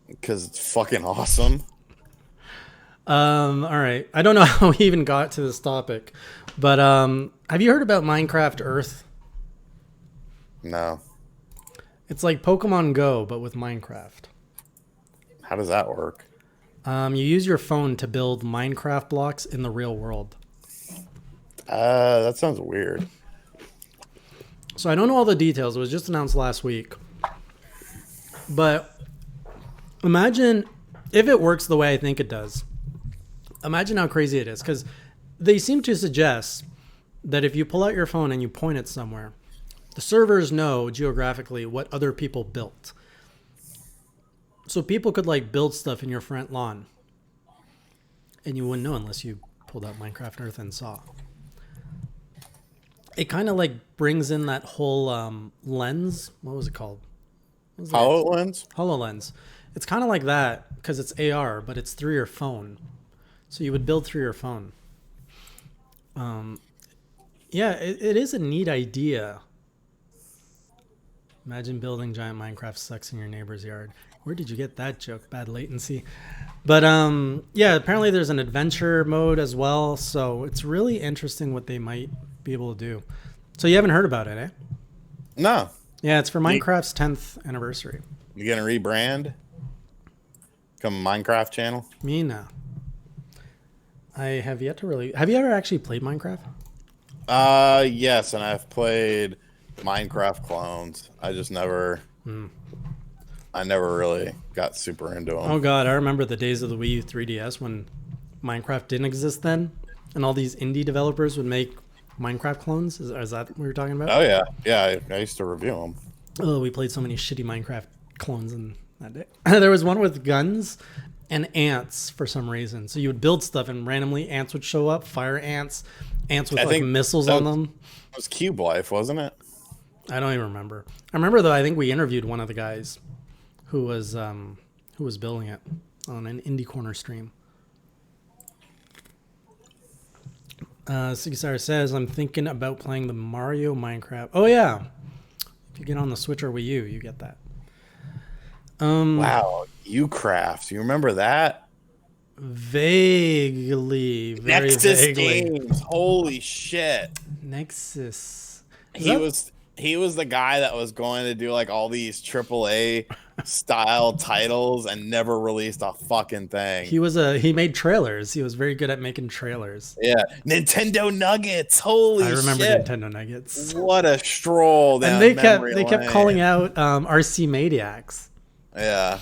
Because it's fucking awesome. All right. I don't know how we even got to this topic, but have you heard about Minecraft Earth? No. It's like Pokemon Go, but with Minecraft. How does that work? You use your phone to build Minecraft blocks in the real world. That sounds weird. So I don't know all the details. It was just announced last week. But imagine if it works the way I think it does. Imagine how crazy it is. Because they seem to suggest that if you pull out your phone and you point it somewhere, the servers know geographically what other people built. So people could like build stuff in your front lawn. And you wouldn't know unless you pulled out Minecraft Earth and saw. It kind of like brings in that whole lens. What was it called? HoloLens? HoloLens. It's kind of like that because it's AR, but it's through your phone. So you would build through your phone. Yeah, it is a neat idea. Imagine building giant Minecraft sucks in your neighbor's yard. Where did you get that joke? Bad latency. But yeah, apparently there's an adventure mode as well. So it's really interesting what they might be able to do. So you haven't heard about it, eh? No. Yeah, it's for Minecraft's 10th anniversary. You gonna rebrand? Become a Minecraft channel? Me, no. I have yet to really... Have you ever actually played Minecraft? Yes, and I've played Minecraft clones. I just never... I never really got super into them. Oh, God. I remember the days of the Wii U 3DS when Minecraft didn't exist then, and all these indie developers would make Minecraft clones. Is that what you're talking about? Oh, yeah. Yeah, I used to review them. Oh, we played so many shitty Minecraft clones in that day. There was one with guns and ants for some reason. So you would build stuff and randomly ants would show up, fire ants with like missiles on them. It was Cube Life, wasn't it? I don't even remember. I remember though, I think we interviewed one of the guys who was building it on an Indie Corner stream. Sigisar says, I'm thinking about playing the Mario Minecraft. Oh yeah. If you get on the Switch or Wii U, you get that. Wow, Ucraft. You remember that? Very Nexus vaguely. Games. Holy shit. Nexus. He was the guy that was going to do like all these AAA style titles and never released a fucking thing. He made trailers. He was very good at making trailers. Yeah. Nintendo Nuggets. Holy shit. I remember Nintendo Nuggets. What a stroll. And they kept calling out RC Maniacs. Yeah.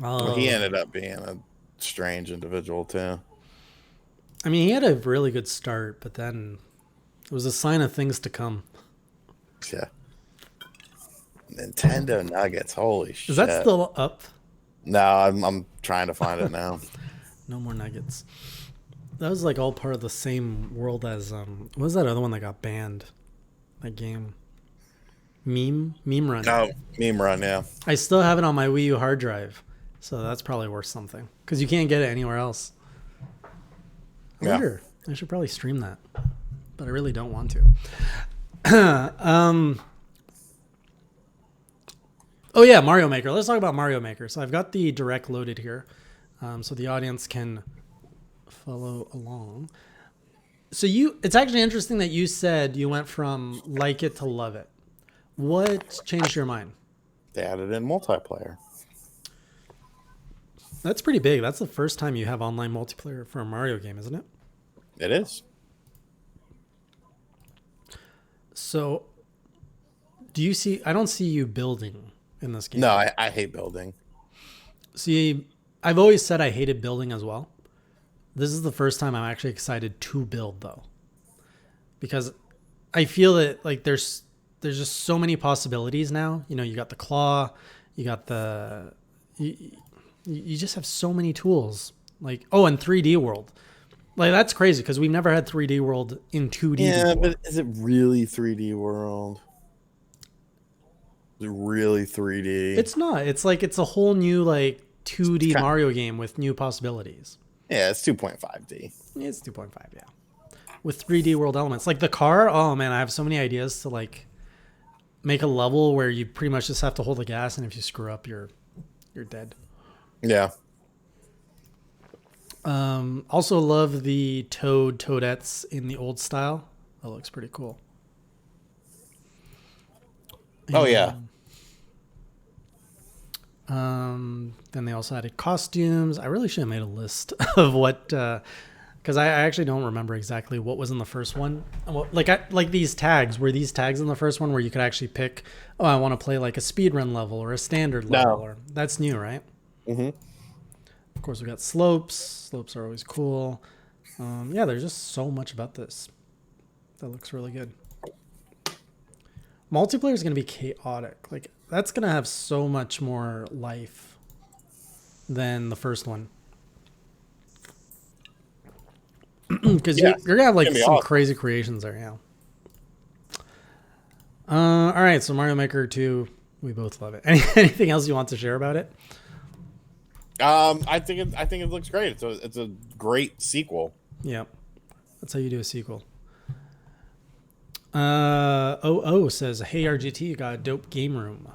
Oh. Well, he ended up being a strange individual too. I mean, he had a really good start, but then it was a sign of things to come. Yeah. Nintendo Nuggets. Holy shit. Is that still up? No, I'm trying to find it now. No more Nuggets. That was like all part of the same world as what was that other one that got banned? That game. Meme Run. Oh, Meme Run, yeah. I still have it on my Wii U hard drive, so that's probably worth something because you can't get it anywhere else. I wonder. I should probably stream that, but I really don't want to. Oh yeah, Mario Maker. Let's talk about Mario Maker. So I've got the direct loaded here, so the audience can follow along. So it's actually interesting that you said you went from like it to love it. What changed your mind? They added in multiplayer. That's pretty big. That's the first time you have online multiplayer for a Mario game, isn't it? It is. So, do you see? I don't see you building in this game. No, I hate building. See, I've always said I hated building as well. This is the first time I'm actually excited to build, though, because I feel that like there's just so many possibilities now. You know, you got the claw, you got the you just have so many tools. Like, oh, and 3D world. Like, that's crazy because we've never had 3D world in 2D. Yeah, before. but is it really 3D world? Is it really 3D? It's not. It's like it's a whole new like 2D Mario game with new possibilities. Yeah, it's 2.5D. It's 2.5, yeah. With 3D world elements. Like the car, oh man, I have so many ideas to like make a level where you pretty much just have to hold the gas, and if you screw up, you're dead. Yeah. Also love the toadettes in the old style. That looks pretty cool. Oh yeah. Then they also added costumes. I really should have made a list of what, because I actually don't remember exactly what was in the first one. Like these tags. Were these tags in the first one where you could actually pick? Oh, I want to play like a speedrun level or a standard level. No. Or that's new, right? Mm-hmm. Of course, we got slopes. Slopes are always cool. Yeah, there's just so much about this. That looks really good. Multiplayer is going to be chaotic. Like, that's going to have so much more life than the first one. Because you're going to have like some crazy creations there, yeah. All right, so Mario Maker 2, we both love it. Anything else you want to share about it? I think it looks great. It's a great sequel. Yeah, that's how you do a sequel. OO says, "Hey RGT, you got a dope game room."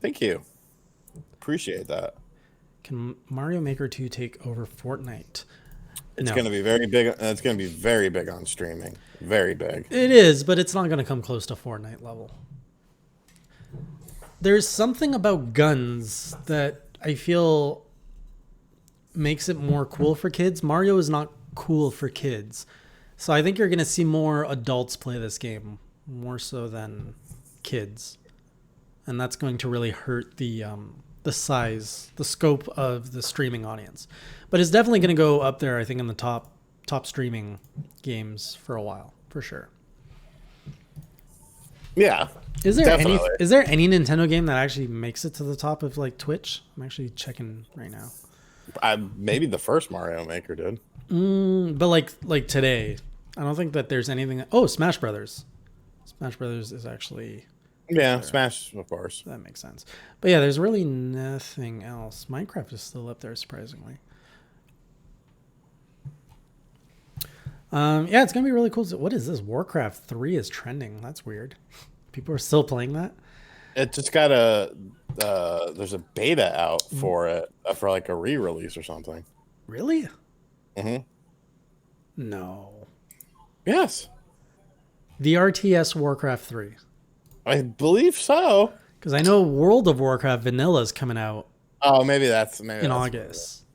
Thank you. Appreciate that. Can Mario Maker 2 take over Fortnite? It's going to be very big. It's going to be very big on streaming. Very big. It is, but it's not going to come close to Fortnite level. There's something about guns that I feel makes it more cool for kids. Mario is not cool for kids. So I think you're going to see more adults play this game, more so than kids. And that's going to really hurt the size, the scope of the streaming audience. But it's definitely going to go up there, I think, in the top streaming games for a while, for sure. Yeah. Is there any Nintendo game that actually makes it to the top of like Twitch? I'm actually checking right now. Maybe the first Mario Maker did. But like today, I don't think that there's anything. Oh, Smash Brothers. Smash Brothers is actually. Yeah, Smash, of course. That makes sense. But yeah, there's really nothing else. Minecraft is still up there, surprisingly. Yeah, it's gonna be really cool. What is this? Warcraft 3 is trending. That's weird. People are still playing that. It just got there's a beta out for it for like a re-release or something. Really? Mm-hmm. No. Yes. The RTS Warcraft 3. I believe so. Because I know World of Warcraft Vanilla is coming out. Oh, maybe that's in August.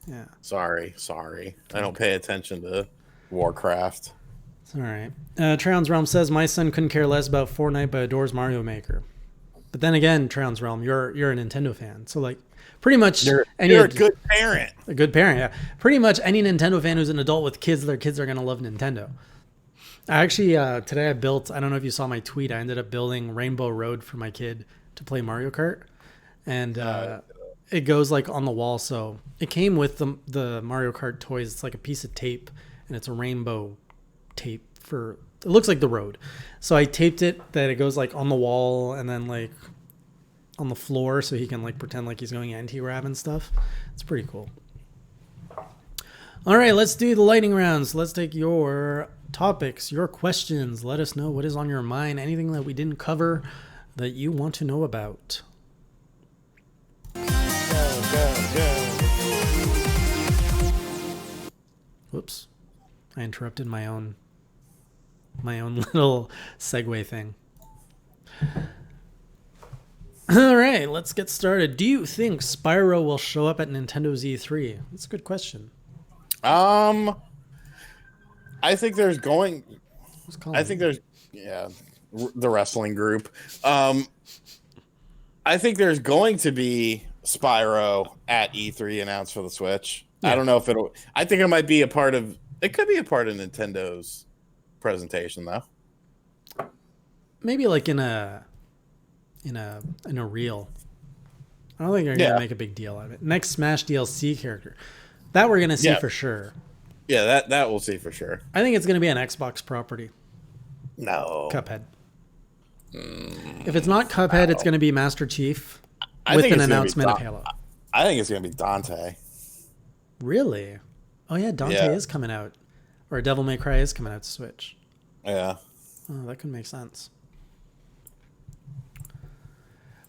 Yeah. Sorry. I don't pay attention to Warcraft. It's all right. Trans Realm says my son couldn't care less about Fortnite but adores Mario Maker. But then again, Trans Realm, you're a Nintendo fan, so like pretty much you're a good parent. A good parent, yeah. Pretty much any Nintendo fan who's an adult with kids, their kids are gonna love Nintendo. I actually today I don't know if you saw my tweet. I ended up building Rainbow Road for my kid to play Mario Kart, and it goes like on the wall. So it came with the Mario Kart toys. It's like a piece of tape, and it's a rainbow tape for. It looks like the road. So I taped it that it goes like on the wall and then like on the floor, so he can like pretend like he's going anti-grav and stuff. It's pretty cool. All right, let's do the lightning rounds. Let's take your topics, your questions. Let us know what is on your mind, anything that we didn't cover that you want to know about. Go. Whoops. I interrupted my own little segue thing. All right, let's get started. Do you think Spyro will show up at Nintendo's E3? That's a good question. I think there's going. Who's calling I think me? there's the wrestling group. I think there's going to be Spyro at E3 announced for the Switch. Yeah. I don't know if it'll. I think it might be a part of. It could be a part of Nintendo's presentation though. Maybe like in a reel. I don't think they're gonna make a big deal out of it. Next Smash DLC character, that we're gonna see for sure. Yeah, that we'll see for sure. I think it's gonna be an Xbox property. No, Cuphead. If it's not Cuphead, it's gonna be Master Chief I with think an it's gonna be announcement of Halo. I think it's gonna be Dante. Really? Oh yeah, Dante is coming out, or Devil May Cry is coming out to Switch. Yeah. Oh, that could make sense.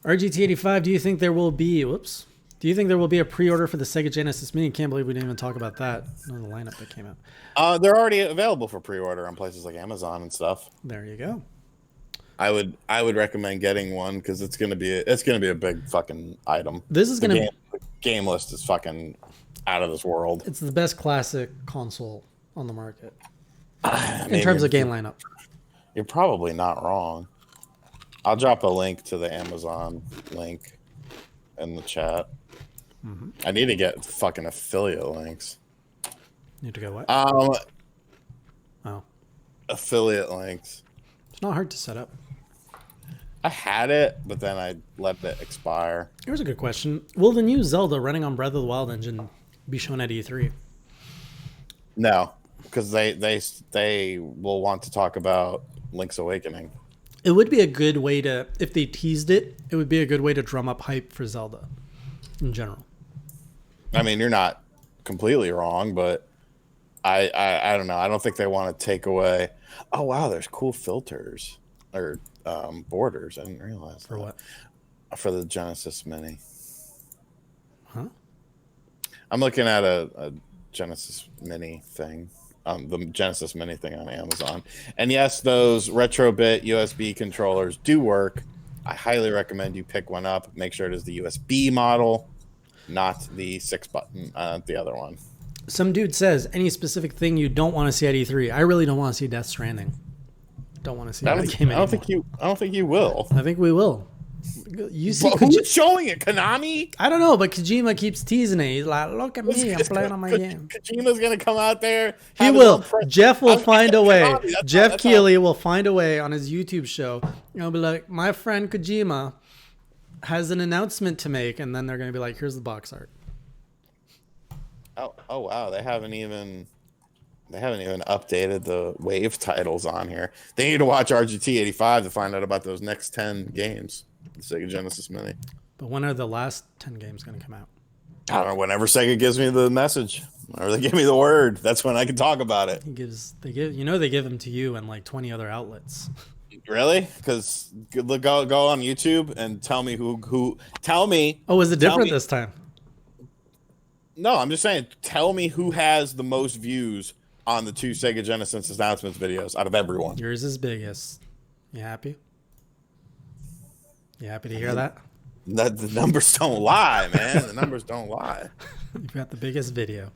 RGT85, do you think there will be a pre-order for the Sega Genesis Mini? Can't believe we didn't even talk about that on the lineup that came out. They're already available for pre-order on places like Amazon and stuff. There you go. I would recommend getting one because it's gonna be a big fucking item. This is The game list is fucking out of this world. It's the best classic console on the market in terms of game lineup. You're probably not wrong. I'll drop a link to the Amazon link in the chat. Mm-hmm. I need to get fucking affiliate links. Need to go what? Oh, affiliate links. It's not hard to set up. I had it, but then I let it expire. Here's a good question. Will the new Zelda running on Breath of the Wild engine be shown at E3? No, because they will want to talk about Link's Awakening. It would be a good way to, if they teased it, it would be a good way to drum up hype for Zelda in general. I mean, you're not completely wrong, but I don't know. I don't think they want to take away. Oh wow, there's cool filters or borders. I didn't realize For what? For the Genesis Mini. Huh? I'm looking at a Genesis Mini thing. The Genesis Mini thing on Amazon. And yes, those Retrobit USB controllers do work. I highly recommend you pick one up. Make sure it is the USB model, not the 6-button, the other one. Some dude says, any specific thing you don't want to see at E3? I really don't want to see Death Stranding. Don't want to see that game anymore. I don't think you will. I think we will. You see, Who's showing it? Konami? I don't know, but Kojima keeps teasing it. He's like, "Look at me, I'm playing on my game." Kojima's gonna come out there. He will. Jeff will find a way. Konami. Jeff Keighley will find a way on his YouTube show. He'll be like, "My friend Kojima has an announcement to make," and then they're gonna be like, "Here's the box art." Oh wow, they haven't even updated the wave titles on here. They need to watch RGT85 to find out about those next 10 games. The Sega Genesis Mini. But when are the last 10 games going to come out? I don't know. Whenever Sega gives me the message, or they give me the word, that's when I can talk about it. They give them to you and like 20 other outlets. Really? Because go on YouTube and tell me who. Tell me. Oh, is it different this time? No, I'm just saying. Tell me who has the most views on the 2 Sega Genesis announcements videos out of everyone. Yours is biggest. You happy? You happy to hear that? The numbers don't lie, man. The numbers don't lie. You've got the biggest video.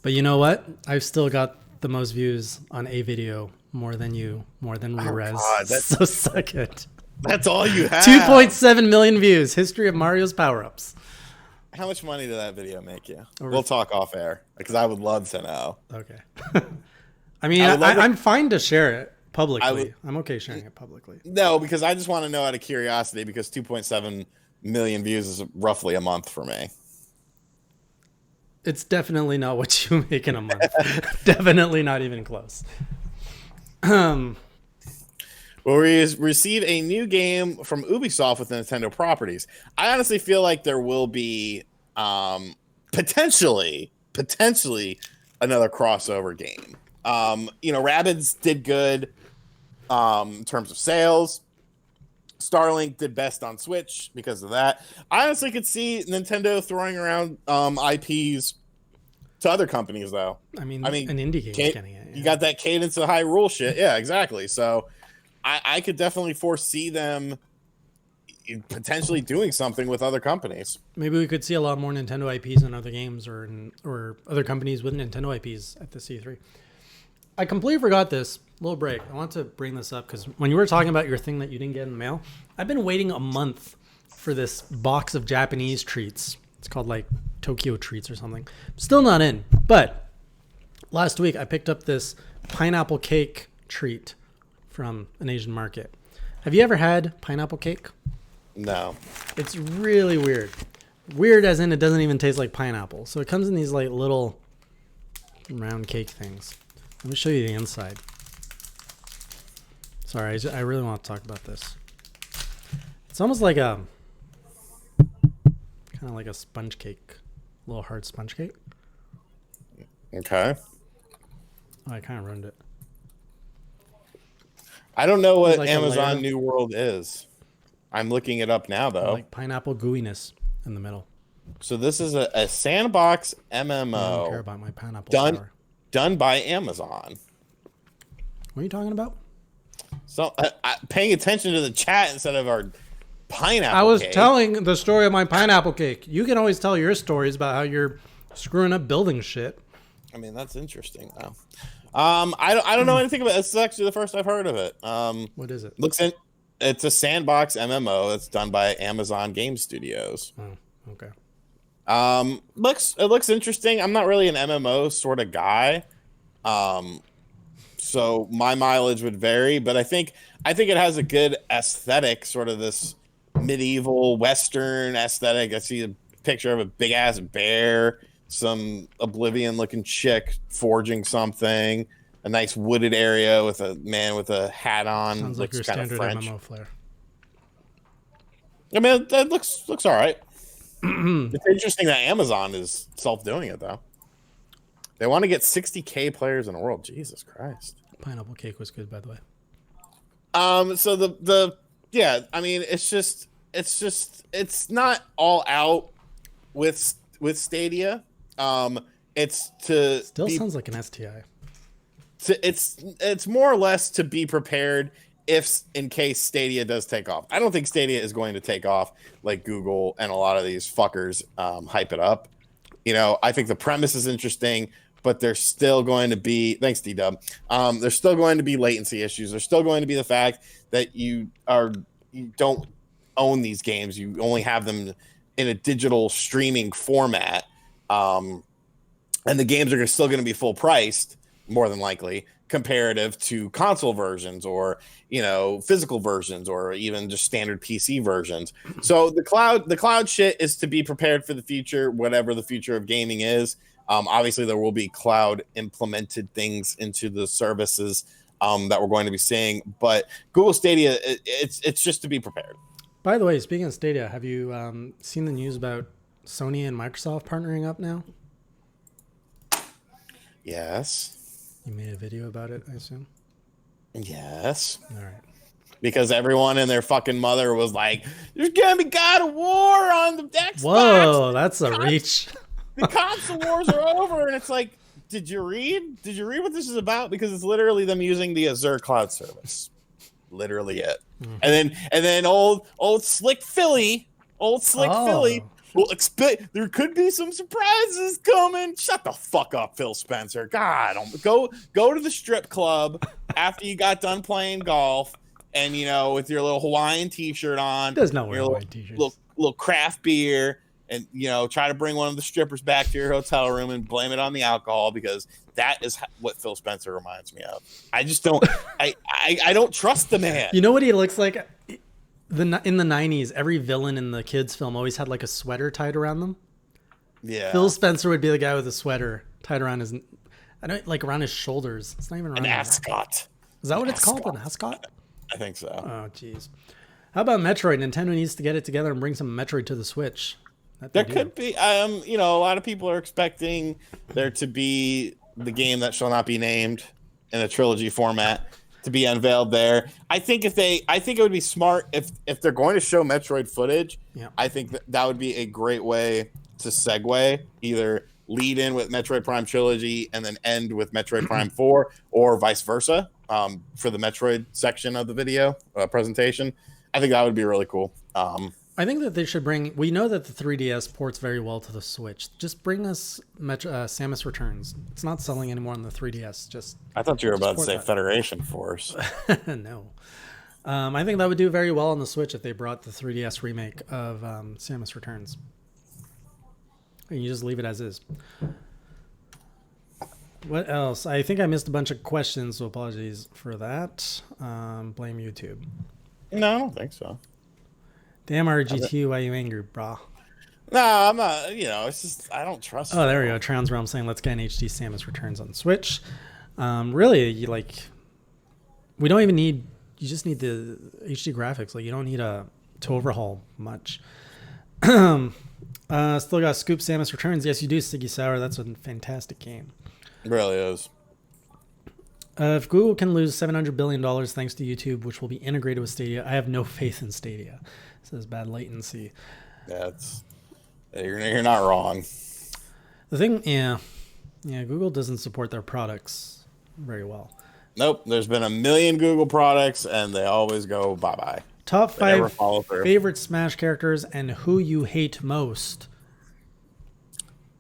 But you know what? I've still got the most views on a video more than you, more than Rerez. God, So suck it. That's all you have. 2.7 million views. History of Mario's power-ups. How much money did that video make you? We'll talk off air because I would love to know. Okay. I mean, I'm fine to share it publicly. I'm okay sharing it publicly. No, because I just want to know out of curiosity because 2.7 million views is roughly a month for me. It's definitely not what you make in a month. Definitely not even close. Well, we receive a new game from Ubisoft with Nintendo properties. I honestly feel like there will be potentially another crossover game. Rabbids did good in terms of sales. Starlink did best on Switch because of that. I honestly could see Nintendo throwing around IPs to other companies, though. I mean an indie game is getting it. Yeah. You got that Cadence of Hyrule shit. Yeah, exactly. So I could definitely foresee them, potentially doing something with other companies. Maybe we could see a lot more Nintendo IPs in other games or other companies with Nintendo IPs at the C3. I completely forgot this. Little break. I want to bring this up because when you were talking about your thing that you didn't get in the mail, I've been waiting a month for this box of Japanese treats. It's called like Tokyo Treats or something. Still not in. But last week I picked up this pineapple cake treat from an Asian market. Have you ever had pineapple cake? No. It's really weird. Weird as in it doesn't even taste like pineapple. So it comes in these like little round cake things. Let me show you the inside. Sorry, I really want to talk about this. It's almost like a kind of like a sponge cake, a little hard sponge cake. Okay. Oh, I kind of ruined it. I don't know what like Amazon New World is. I'm looking it up now, though. Like pineapple gooiness in the middle. So this is a sandbox I don't care MMO about my pineapple sour. done by Amazon. What are you talking about? So paying attention to the chat instead of our pineapple I was cake. telling the story of my pineapple cake. You can always tell your stories about how you're screwing up building shit. I mean, that's interesting, though. I don't know anything about it. This is actually the first I've heard of it. What is it? It's a sandbox MMO that's done by Amazon Game Studios. Oh, okay. It looks interesting. I'm not really an MMO sort of guy. So my mileage would vary, but I think it has a good aesthetic, sort of this medieval Western aesthetic. I see a picture of a big ass bear, some Oblivion looking chick forging something, a nice wooded area with a man with a hat on. Sounds like your kind standard of French. MMO flair. I mean, that looks all right. It's interesting that Amazon is self-doing it, though. They want to get 60K players in the world. Jesus Christ. Pineapple cake was good, by the way. So yeah, I mean, it's not all out with Stadia. It's to Still sounds like an STI. It's more or less to be prepared if in case Stadia does take off. I don't think Stadia is going to take off like Google and a lot of these fuckers hype it up. You know, I think the premise is interesting, but there's still going to be, thanks D-Dub, there's still going to be latency issues. There's still going to be the fact that you don't own these games. You only have them in a digital streaming format. And the games are still going to be full priced, more than likely, comparative to console versions or, you know, physical versions or even just standard PC versions. So the cloud shit is to be prepared for the future, whatever the future of gaming is. Obviously there will be cloud implemented things into the services that we're going to be seeing, but Google Stadia, it's just to be prepared. By the way, speaking of Stadia, have you seen the news about Sony and Microsoft partnering up now? Yes. You made a video about it, I assume? Yes. All right. Because everyone and their fucking mother was like, there's gonna be God of War on the Xbox. Whoa, that's a reach. The console wars are over. And it's like, did you read what this is about? Because it's literally them using the Azure cloud service. Literally it. And then old Slick Philly will expect there could be some surprises coming. Shut the fuck up, Phil Spencer. God, go to the strip club after you got done playing golf, and you know, with your little Hawaiian t-shirt on. There's no Hawaiian t-shirts. Little craft beer, and you know, try to bring one of the strippers back to your hotel room and blame it on the alcohol, because that is what Phil Spencer reminds me of. I just don't. I don't trust the man. You know what he looks like? In the 90s, every villain in the kids' film always had like a sweater tied around them. Yeah. Phil Spencer would be the guy with a sweater tied around his, I don't like around his shoulders. It's not even around an ascot. Is that what it's called? An ascot? I think so. Oh, jeez. How about Metroid? Nintendo needs to get it together and bring some Metroid to the Switch. There could be, you know, a lot of people are expecting there to be the game that shall not be named in a trilogy format to be unveiled there. I think it would be smart if they're going to show Metroid footage. Yeah. I think that would be a great way to segue, either lead in with Metroid Prime Trilogy and then end with Metroid Prime 4, or vice versa, for the Metroid section of the video presentation. I think that would be really cool. I think that they should bring. We know that the 3DS ports very well to the Switch. Just bring us Samus Returns. It's not selling anymore on the 3DS. Just I thought you were about to port say that. Federation Force. No. I think that would do very well on the Switch if they brought the 3DS remake of Samus Returns. And you just leave it as is. What else? I think I missed a bunch of questions, so apologies for that. Blame YouTube. No, I don't think so. Damn RGT, why you angry, brah? No, I'm not. It's just I don't trust. Oh, there we go. Trans Realm saying, let's get an HD Samus Returns on Switch. Really, we don't even need, you just need the HD graphics. Like, you don't need to overhaul much. Still got Scoop Samus Returns. Yes, you do, Siggy Sour. That's a fantastic game. It really is. If Google can lose $700 billion thanks to YouTube, which will be integrated with Stadia, I have no faith in Stadia. It says bad latency. Yeah, you're not wrong. The thing, yeah, Google doesn't support their products very well. Nope, there's been a million Google products, and they always go bye-bye. Top They never 5 follow through. favorite Smash characters and who you hate most.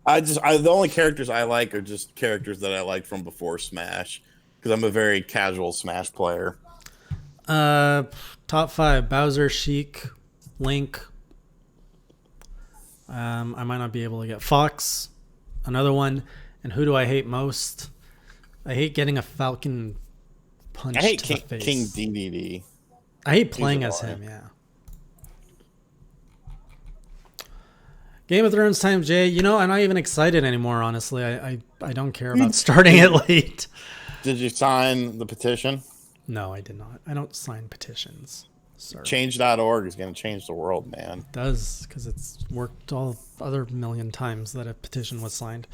The only characters I like are just characters that I liked from before Smash, because I'm a very casual Smash player. Top 5: Bowser, Sheik, Link. I might not be able to get Fox. Another one. And who do I hate most? I hate getting a Falcon punch I hate to the face. King DDD. I hate playing as him. Yeah. Game of Thrones time, Jay. I'm not even excited anymore. Honestly, I don't care about starting it late. Did you sign the petition? No, I did not. I don't sign petitions. Sorry. Change.org is going to change the world, man. It does, because it's worked all other million times that a petition was signed.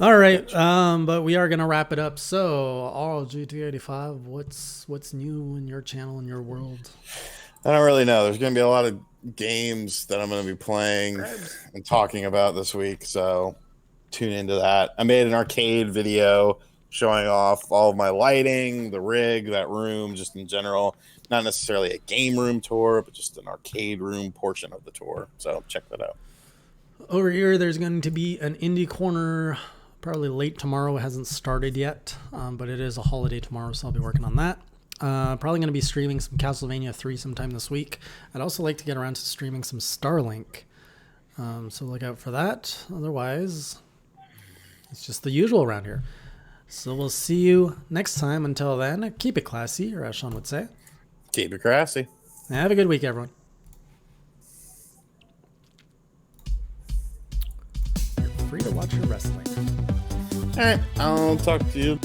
All right, but we are going to wrap it up. So, GT85, what's new in your channel, in your world? I don't really know. There's going to be a lot of games that I'm going to be playing and talking about this week, so tune into that. I made an arcade video showing off all of my lighting, the rig, that room, just in general. Not necessarily a game room tour, but just an arcade room portion of the tour. So check that out. Over here, there's going to be an indie corner, probably late tomorrow. It hasn't started yet, but it is a holiday tomorrow, so I'll be working on that. Probably going to be streaming some Castlevania 3 sometime this week. I'd also like to get around to streaming some Starlink, so look out for that. Otherwise, it's just the usual around here. So we'll see you next time. Until then, keep it classy, or as Sean would say. Keep it classy. Have a good week, everyone. You're free to watch your wrestling. All right, I'll talk to you